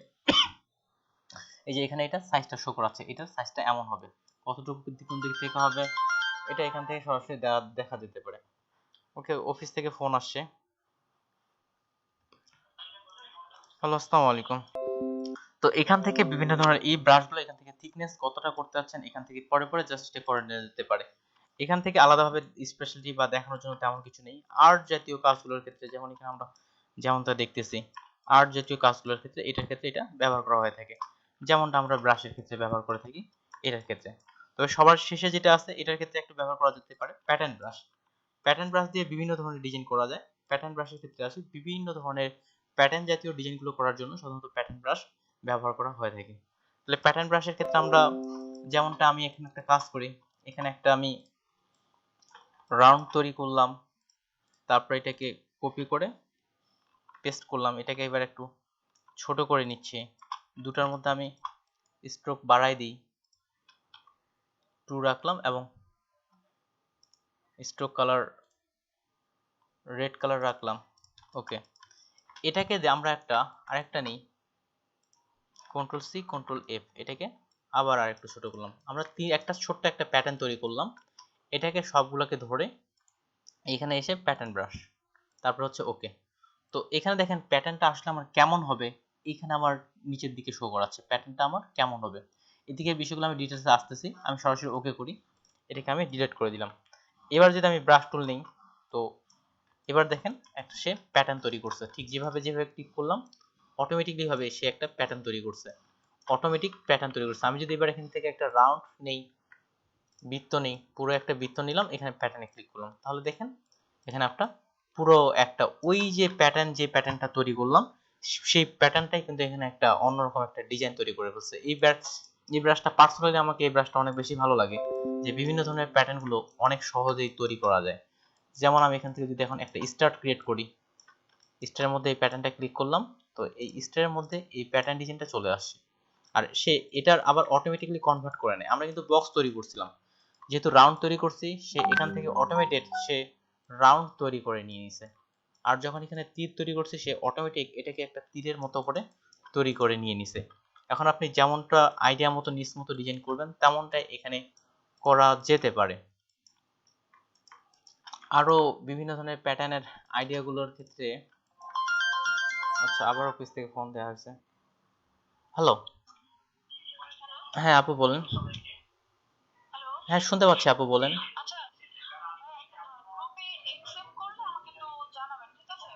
Speaker 1: এই যে এখানে এটা সাইজটা শো করাচ্ছে, এটার সাইজটা এমন হবে, কতটুকু কোন দিক থেকে হবে, এটা এখান থেকে সরাসরি দেখা যেতে পারে। ওকে, অফিস থেকে ফোন আসছে। হ্যালো, আসসালামু আলাইকুম। তো এখান থেকে বিভিন্ন ধরনের এই ব্রাশগুলো এখান থেকে থিকনেস কতটা করতে যাচ্ছেন এখান থেকে পরে পরে জাস্ট করে নিয়ে যেতে পারে। এখান থেকে আলাদাভাবে স্পেশালিটি বা দেখানোর জন্য তেমন কিছু নেই। আর্ট জাতীয় কাজগুলোর ক্ষেত্রে যেমন এখানে আমরা যেমনটা দেখতেছি, আর্ট জাতীয় কাজগুলোর ক্ষেত্রে এটার ক্ষেত্রে এটা ব্যবহার করা হয়ে থাকে, যেমনটা আমরা ব্রাশের ক্ষেত্রে ব্যবহার করে থাকি এটার ক্ষেত্রে। তবে সবার শেষে যেটা আছে এটার ক্ষেত্রে একটু ব্যবহার করা যেতে পারে প্যাটার্ন ব্রাশ। প্যাটার্ন ব্রাশ দিয়ে বিভিন্ন ধরনের ডিজাইন করা যায়। প্যাটার্ন ব্রাশের ক্ষেত্রে আছে বিভিন্ন ধরনের প্যাটার্ন জাতীয় ডিজাইনগুলো করার জন্য সাধারণত প্যাটার্ন ব্রাশ ব্যবহার করা হয়ে থাকে। তাহলে প্যাটার্ন ব্রাশের ক্ষেত্রে আমরা যেমনটা আমি এখানে একটা কাজ করি, এখানে একটা আমি রাউন্ড তৈরি করলাম, তারপর এটাকে কপি করে পেস্ট করলাম, এটাকে এবার একটু ছোট করে নিচ্ছি, দুটার মধ্যে আমি স্ট্রোক বাড়াই দিই, 2 রাখলাম এবং স্ট্রোক কালার রেড কালার রাখলাম। ওকে, এটাকে আমরা আরেকটা নিই, কন্ট্রোল সি কন্ট্রোল এফ, এটাকে আবার আরেকটু ছোট করলাম, আমরা একটা ছোট্ট একটা প্যাটার্ন তৈরি করলাম। এটাকে সবগুলোকে ধরে এখানে এসে প্যাটার্ন ব্রাশ, তারপর হচ্ছে ওকে। তো এখানে দেখেন প্যাটার্নটা আসলে আমার কেমন হবে, এখানে আমার নিচের দিকে শো করাচ্ছে প্যাটার্নটা আমার কেমন হবে। এদিকে বিষয়গুলো আমি ডিটেলসে আসতেছি, আমি সরাসরি ওকে করি, এটাকে আমি ডিলিট করে দিলাম। এবার যদি আমি ব্রাশ টুল নিই, তো এবার দেখেন একটা সে প্যাটার্ন তৈরি করছে, ঠিক যেভাবে ক্লিক করলাম অটোমেটিকলি ভাবে সে একটা প্যাটার্ন তৈরি করছে, অটোমেটিক প্যাটার্ন তৈরি করছে। আমি যদি এবার এখান থেকে একটা রাউন্ড নেই, বৃত্ত নেই, পুরো একটা বৃত্ত নিলাম, এখানে প্যাটার্নে ক্লিক করলাম, তাহলে দেখেন এখানে একটা পুরো একটা ওই যে প্যাটার্নটা তৈরি করলাম সেই প্যাটার্নটাই কিন্তু এখানে একটা অন্যরকম একটা ডিজাইন তৈরি করে ফেলছে। এই ব্রাশটা পার্সোনালি আমাকে এই ব্রাশটা অনেক বেশি ভালো লাগে, যে বিভিন্ন ধরনের প্যাটার্ন গুলো অনেক সহজেই তৈরি করা যায়। যেমন আমি এখান থেকে যদি এখন একটা স্টার ক্রিয়েট করি, স্টারের মধ্যে এই প্যাটার্নটা ক্লিক করলাম, তো এই স্টারের মধ্যে এই প্যাটার্ন ডিজাইনটা চলে আসছে। আর সে এটার আবার অটোমেটিক্যালি কনভার্ট করে নেয়। আমরা কিন্তু বক্স তৈরি করছিলাম, যেহেতু রাউন্ড তৈরি করছি সে এখান থেকে অটোমেটেড সে রাউন্ড তৈরি করে নিয়ে নিছে। আর যখন এখানে তীর তৈরি করছে সে অটোমেটিক এটাকে একটা তীরের মতো করে তৈরি করে নিয়ে নিছে। এখন আপনি যেমনটা আইডিয়া মতো নিজ মতো ডিজাইন করবেন তেমনটাই এখানে করা যেতে পারে। আরো বিভিন্ন ধরনের প্যাটার্নের আইডিয়াগুলোর ক্ষেত্রে, আচ্ছা আবার অফিস থেকে ফোন দেওয়া হয়েছে। হ্যালো, হ্যাঁ আপু বলেন। হ্যাঁ শুনতে পাচ্ছি আপু বলেন।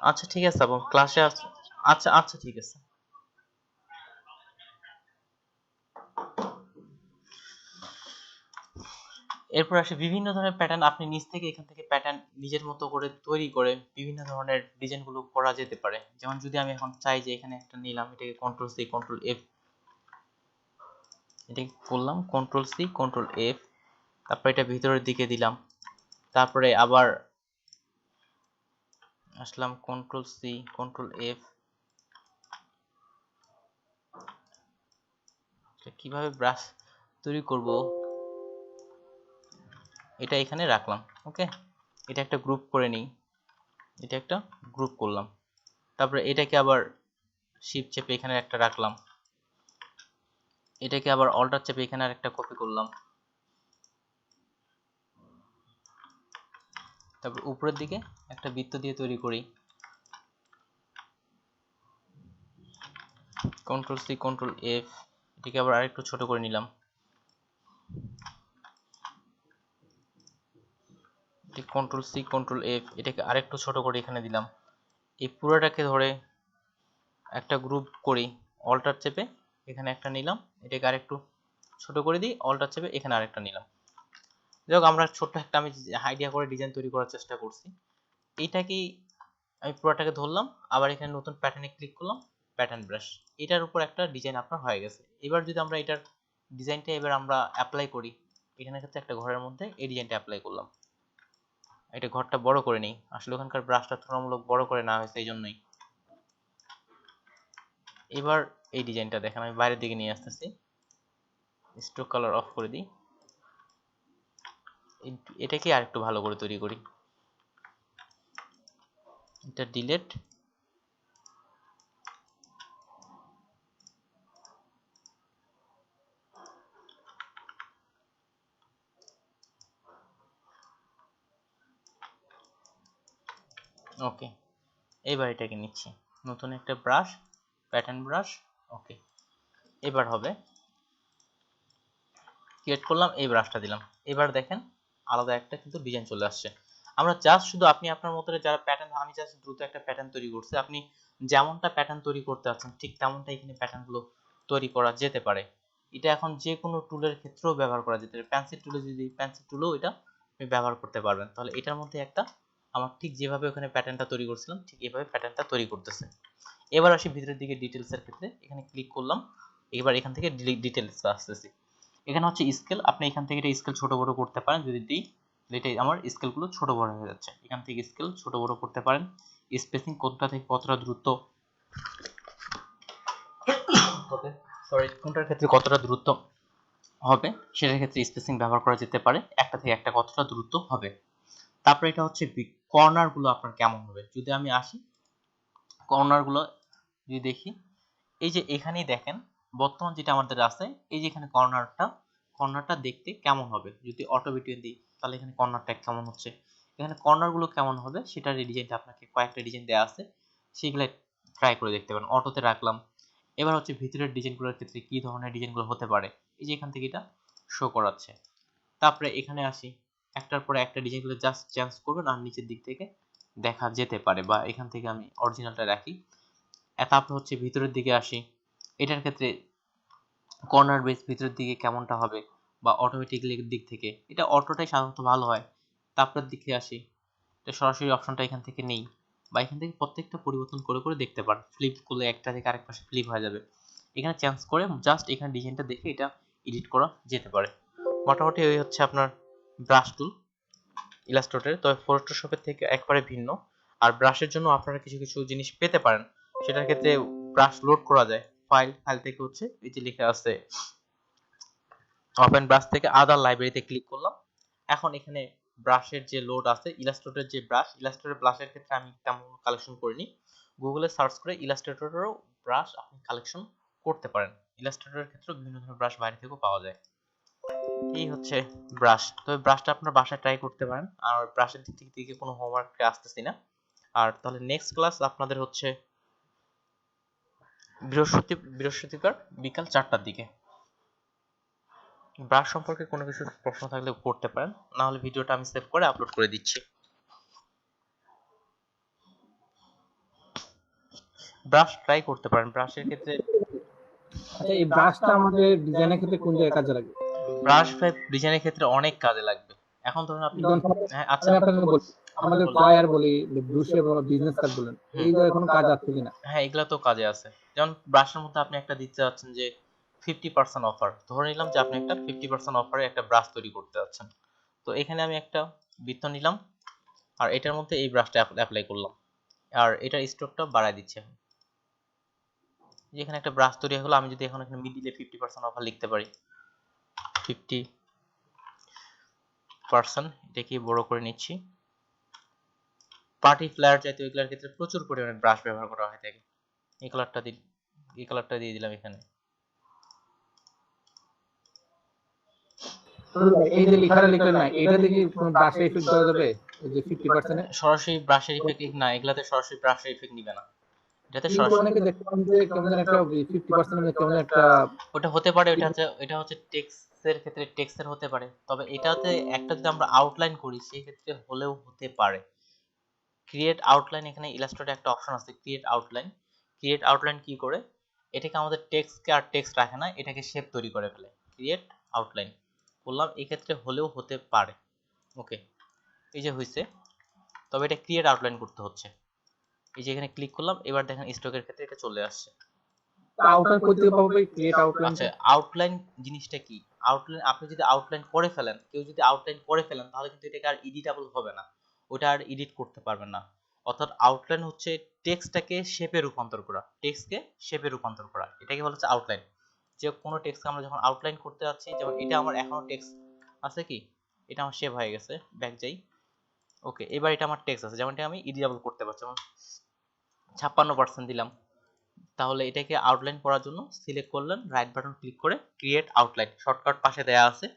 Speaker 1: আচ্ছা ঠিক আছে আপু, ক্লাসে আছে। আচ্ছা আচ্ছা ঠিক আছে। এরপর আসে বিভিন্ন ধরনের প্যাটার্ন, আপনি নিজ থেকে এখান থেকে প্যাটার্ন নিজের মতো করে তৈরি করে বিভিন্ন ধরনের ডিজাইনগুলো করা যেতে পারে। যেমন যদি আমি এখন চাই যে এখানে একটা নিলাম, এটাকে কন্ট্রোল সি কন্ট্রোল এফ, এটাকে করলাম কন্ট্রোল সি কন্ট্রোল এফ, তারপর এটা ভিতরের দিকে দিলাম, তারপরে আবার আসলাম কন্ট্রোল সি কন্ট্রোল এফ, কিভাবে ব্রাশ তৈরি করব এটা এখানে রাখলাম। ওকে, এটা একটা গ্রুপ করে নিই, এটা একটা গ্রুপ করলাম, তারপরে এটাকে আবার শিফট চেপে এখানে একটা রাখলাম, এটাকে আবার অল্টার চেপে এখানে আরেকটা কপি করলাম, তারপর উপরের দিকে একটা বৃত্ত দিয়ে তৈরি করি, কন্ট্রোল সি কন্ট্রোল এফ, এটাকে আবার আরেকটু ছোট করে নিলাম, কন্ট্রোল সি কন্ট্রোল এফ, এটাকে আরেকটু ছোট করে এখানে দিলাম। এই পুরোটাকে ধরে একটা গ্রুপ করি, অল্টার চেপে এখানে একটা নিলাম, এটাকে আরেকটু ছোট করে দিই, অল্টার চেপে এখানে আরেকটা নিলাম। যাই হোক, আমরা ছোট্ট একটা আমি আইডিয়া করে ডিজাইন তৈরি করার চেষ্টা করছি। এইটাকেই আমি পুরোটাকে ধরলাম, আবার এখানে নতুন প্যাটার্নে ক্লিক করলাম, প্যাটার্ন ব্রাশ, এটার উপর একটা ডিজাইন আপনার হয়ে গেছে। এবার যদি আমরা এটার ডিজাইনটা এবার আমরা অ্যাপ্লাই করি, এখানে ক্ষেত্রে একটা ঘরের মধ্যে এই ডিজাইনটা অ্যাপ্লাই করলাম। এটা ঘরটা বড় করে নেই, আসলে ওখানকার ব্রাশটা তুলনামূলক বড় করে নেওয়া হয়েছে এই জন্যই। এবার এই ডিজাইনটা দেখেন, আমি বাইরের দিকে নিয়ে আসতেছি, স্ট্রোক কালার অফ করে দিই, এটাকে আরেকটু ভালো করে তৈরি করি। এটা ডিলিট, ওকে। এবার এটাকে নিচ্ছি, নতুন একটা ব্রাশ, প্যাটার্ন ব্রাশ, ওকে। এবার হবে ক্রিয়েট করলাম, এই ব্রাশটা দিলাম, এবার দেখেন আলাদা একটা কিন্তু ডিজাইন চলে আসছে। আমরা জাস্ট শুধু আপনি আপনার মতো যারা প্যাটার্ন, আমি জাস্ট দ্রুত একটা প্যাটার্ন তৈরি করছি, আপনি যেমনটা প্যাটার্ন তৈরি করতে চাচ্ছেন ঠিক তেমনটা এখানে প্যাটার্নগুলো তৈরি করা যেতে পারে। এটা এখন যে কোনো টুলের ক্ষেত্রেও ব্যবহার করা যেতে পারে। পেন্সিল টুলে যদি পেন্সিল টুলেও এটা আপনি ব্যবহার করতে পারবেন। তাহলে এটার মধ্যে একটা আমার ঠিক যেভাবে ওখানে প্যাটার্নটা তৈরি করছিলাম ঠিক এইভাবে প্যাটার্নটা তৈরি করতেছে। এবার আসি ভিতরের দিকে ডিটেলসের ক্ষেত্রে, এখানে ক্লিক করলাম, এবার এখান থেকে ডিটেলস আসতেছি। এখানে হচ্ছে স্কেল, আপনি এখান থেকে এটা স্কেল ছোট বড় করতে পারেন, যদি দিই এটাই আমার স্কেলগুলো ছোট বড় হয়ে যাচ্ছে। এখান থেকে স্কেল ছোট বড় করতে পারেন, স্পেসিং কোনটা থেকে কতটা দ্রুত কোনটার ক্ষেত্রে কতটা দ্রুত হবে সেটার ক্ষেত্রে স্পেসিং ব্যবহার করা যেতে পারে, একটা থেকে একটা কতটা দ্রুত হবে। তারপরে এটা হচ্ছে কর্নার গুলো আপনার কেমন হবে। যদি আমি আসি কর্নার গুলো যদি দেখি, এই যে এখানেই দেখেন বর্তমান যেটা আমাদের আছে, এই যে এখানে কর্নারটা দেখতে কেমন হবে। যদি অটো বিটুইন দিই তাহলে এখানে কর্নারটা কেমন হচ্ছে, এখানে কর্নার গুলো কেমন হবে সেটার ডিজাইনটা আপনাকে কয়েকটা ডিজাইন দেওয়া আছে, সেগুলো ট্রাই করে দেখতে পারেন। অটোতে রাখলাম। এবার হচ্ছে ভিতরের ডিজাইনগুলোর ক্ষেত্রে কি ধরনের ডিজাইনগুলো হতে পারে, এই যে এখান থেকে এটা শো করাচ্ছে। তারপরে এখানে আসি, একটার পরে একটা ডিজাইনগুলো জাস্ট চেঞ্জ করবেন আর নিচের দিক থেকে দেখা যেতে পারে, বা এখান থেকে আমি অরিজিনালটা রাখি। তারপর হচ্ছে ভিতরের দিকে আসি, এটার ক্ষেত্রে কর্নার বেস ভিতরের দিকে কেমনটা হবে, বা অটোমেটিক্যালি দিক থেকে, এটা অটোটাই সাধারণত ভালো হয়। তারপর দিকে আসি, এটা সরাসরি অপশনটা এখান থেকে নেই, বা এখান থেকে প্রত্যেকটা পরিবর্তন করে করে দেখতে পারেন। ফ্লিপ করলে একটা থেকে আরেক পাশে ফ্লিপ হয়ে যাবে, এখানে চেঞ্জ করে জাস্ট এখানে ডিজাইনটা দেখে এটা এডিট করা যেতে পারে। মোটামুটি ওই হচ্ছে আপনার ব্রাশ টুল ইলাস্ট্রেটর, তবে ফটোশপের থেকে একবারে ভিন্ন। আর ব্রাশের জন্য আপনারা কিছু কিছু জিনিস পেতে পারেন, সেটার ক্ষেত্রে ব্রাশ লোড করা যায় ফাইল থেকে হচ্ছে এই যে লেখা আছে ওপেন ব্রাশ থেকে আদার লাইব্রেরিতে ক্লিক করলাম। এখন এখানে ব্রাশের যে লোড আছে, ইলাস্ট্রেটর যে ইলাস্ট্রেটর ব্রাশের ক্ষেত্রে আমি তেমন কালেকশন করিনি, গুগলে সার্চ করে ইলাস্ট্রেটরেরও ব্রাশ আপনি কালেকশন করতে পারেন। ইলাস্ট্রেটরের ক্ষেত্রে বিভিন্ন ধরনের ব্রাশ বাইরে থেকেও পাওয়া যায়। এই হচ্ছে ব্রাশ, তবে ব্রাশটা আপনার বাসায় ট্রাই করতে পারেন। আর ব্রাশের দিক থেকে কোনো হোমওয়ার্ক আসতেছি না। আর তাহলে নেক্সট ক্লাস আপনাদের হচ্ছে বৃহস্পতিবার বিকাল 4টার দিকে। ব্রাশ সম্পর্কে কোনো কিছু প্রশ্ন থাকলে করতে পারেন, না হলে ভিডিওটা আমি সেভ করে আপলোড করে দিচ্ছি। ব্রাশ ট্রাই করতে পারেন, ব্রাশের ক্ষেত্রে
Speaker 2: আচ্ছা, এই ব্রাশটা আমাদের ডিজাইনের ক্ষেত্রে কোন জায়গায় কাজে লাগে?
Speaker 1: ব্রাশ ডিজাইনের ক্ষেত্রে অনেক কাজে লাগবে। এখন ধরুন আপনি হ্যাঁ আচ্ছা
Speaker 2: আমি আপনাকে বলি, আমাদের ফ্লায়ার বলি, ব্রুশে বলি, বিজনেস কার্ড বলেন, এই জায়গায় কোনো কাজ আছে কিনা?
Speaker 1: হ্যাঁ, এগুলা তো কাজে আছে। যেমন ব্রাশের মধ্যে আপনি একটা দিতে যাচ্ছেন যে 50% অফার, ধরে নিলাম যে আপনি একটা 50% অফারে একটা ব্রাশ তৈরি করতে যাচ্ছেন। তো এখানে আমি একটা বৃত্ত নিলাম আর এটার মধ্যে এই ব্রাশটা অ্যাপ্লাই করলাম, আর এটার স্ট্রোকটা বাড়ায় দিচ্ছি। যেখানে একটা ব্রাশ তৈরি হলো, আমি যদি এখন এখানে মিডিলে 50% অফার লিখতে পারি, 50%, এটাকে বড় করে নিচ্ছি। পার্টি ফ্লায়ার জাতীয় এগুলোর ক্ষেত্রে প্রচুর পরিমাণে ব্রাশ ব্যবহার করা হয় থাকে। এই কালারটা দিয়ে দিলাম এখানে।
Speaker 2: এই যে লেখাটা লিখলেন না, এটা দেখি কোনো ব্রাশে ইফেক্ট দেওয়া যাবে? এই যে 50%
Speaker 1: সরাসরি ব্রাশের ইফেক্ট না, এগুলাতে সরাসরি ব্রাশের ইফেক্ট নিবে না, এটাতে
Speaker 2: কিন্তু
Speaker 1: সরাসরি
Speaker 2: অনেকে দেখলাম যে কেমন একটা 50% কেমন একটা
Speaker 1: ওটা হতে পারে, এটা হচ্ছে টেক্সট এর ক্ষেত্রে টেক্সটের হতে পারে, তবে এটাতে একটা যদি আমরা আউটলাইন করি সেই ক্ষেত্রে হলেও হতে পারে। ক্রিয়েট আউটলাইন, এখানে ইলাস্ট্রেটরে একটা অপশন আছে ক্রিয়েট আউটলাইন। ক্রিয়েট আউটলাইন কি করে, এটাকে আমাদের টেক্সটকে আর টেক্সট রাখে না, এটাকে শেপ তৈরি করে ফেলে। ক্রিয়েট আউটলাইন বললাম, এই ক্ষেত্রে হলেও হতে পারে। ওকে, এই যে হয়েছে, তবে এটা ক্রিয়েট আউটলাইন করতে হচ্ছে। এই যে এখানে ক্লিক করলাম, এবার দেখেন স্টকের ক্ষেত্রে এটা চলে আসছে।
Speaker 2: আউটলাইন করতে পারবে ক্রিয়েট আউটলাইন।
Speaker 1: আচ্ছা, আউটলাইন জিনিসটা কি? আউটলাইন আপনি যদি আউটলাইন করে ফেলেন, কেউ যদি আউটলাইন করে ফেলেন, তাহলে কিন্তু এটাকে আর এডিটেবল হবে না, ওটা আর এডিট করতে পারবেন না। অর্থাৎ আউটলাইন হচ্ছে টেক্সটটাকে শেপে রূপান্তর করা, টেক্সটকে শেপে রূপান্তর করা, এটাকে বলা হচ্ছে আউটলাইন। যে কোনো টেক্সটকে আমরা যখন আউটলাইন করতে যাচ্ছি, যেমন এটা আমার এখনো টেক্সট আছে, কি এটা আমার শেপ হয়ে গেছে, ব্যাক যাই। ওকে, এবার এটা আমার টেক্সট আছে, যেমন এটা আমি এডিটেবল করতে পারছি, যেমন 56% দিলাম। তাহলে এটাকে আউটলাইন করার জন্য সিলেক্ট করলেন, রাইট বাটন ক্লিক করে ক্রিয়েট আউটলাইন, শর্টকাট পাশে দেয়া আছে।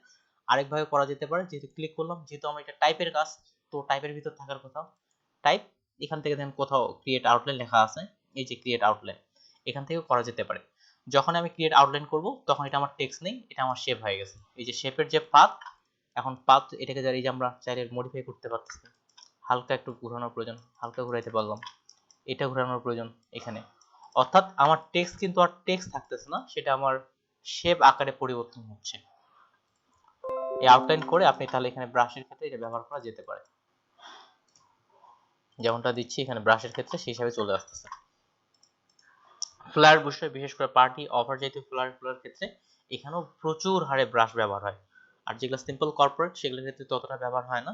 Speaker 1: আরেকভাবে করা যেতে পারে, যেহেতু ক্লিক করলাম, যেহেতু আমার এটা টাইপের কাজ, তো টাইপের ভিতর থাকার কথা টাইপ, এখান থেকে দেখেন কোথাও ক্রিয়েট আউটলাইন লেখা আছে, এই যে ক্রিয়েট আউটলাইন, এখান থেকে করা যেতে পারে। যখন আমি ক্রিয়েট আউটলাইন করব, তখন এটা আমার টেক্সট নেই, এটা আমার শেপ হয়ে গেছে। এই যে শেপের যে পাথ, এখন পাথ এটাকে এই যে আমরা চাইলে মডিফাই করতে পারতেছি, হালকা একটু ঘোরানোর প্রয়োজন, হালকা ঘুরাইতে পারলাম, এটা ঘোরানোর প্রয়োজন এখানে। অর্থাৎ আমার টেক্সট কিন্তু আর টেক্সট থাকতেছে না, সেটা আমার শেপ আকারে পরিবর্তন হচ্ছে। এই আউটলাইন করে আপনি তাহলে এখানে ব্রাশের ক্ষেত্রে এটা ব্যবহার করা যেতে পারে, যেমনটা দিচ্ছি এখানে ব্রাশের ক্ষেত্রে সেই হিসাবে চলে আসতেছে। ফ্লায়ার বুস্টার, বিশেষ করে পার্টি অফার জাতীয় ফ্লায়ার ক্ষেত্রে এখানেও প্রচুর হারে ব্রাশ ব্যবহার হয়। আর যেগুলো সিম্পল কর্পোরেট, সেগুলোর ক্ষেত্রে ততটা ব্যবহার হয় না,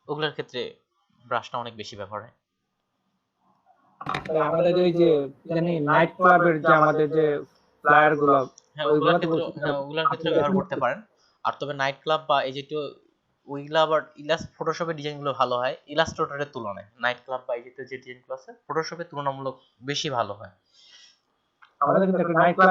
Speaker 1: ওগুলোর ক্ষেত্রে ব্রাশটা অনেক বেশি ব্যবহার হয়।
Speaker 2: আমাদের ওই যে জানি নাইট ক্লাবের যে আমাদের যে ফ্লায়ার গুলো,
Speaker 1: হ্যাঁ,
Speaker 2: ওইগুলোতে বলছি
Speaker 1: ওগুলোর ক্ষেত্রে ব্যবহার করতে পারেন। আর তবে নাইট ক্লাব বা এই জাতীয়, ওইগুলো আবার ফটোশপের ডিজাইনগুলো ভালো হয় ইলাস্ট্রেটরের তুলনায়। নাইট ক্লাব বা এই জাতীয় যে ডিজাইনগুলো আছে, ফটোশপে তুলনামূলক বেশি ভালো হয়।
Speaker 2: আমাদের কিন্তু একটা নাইট ক্লাব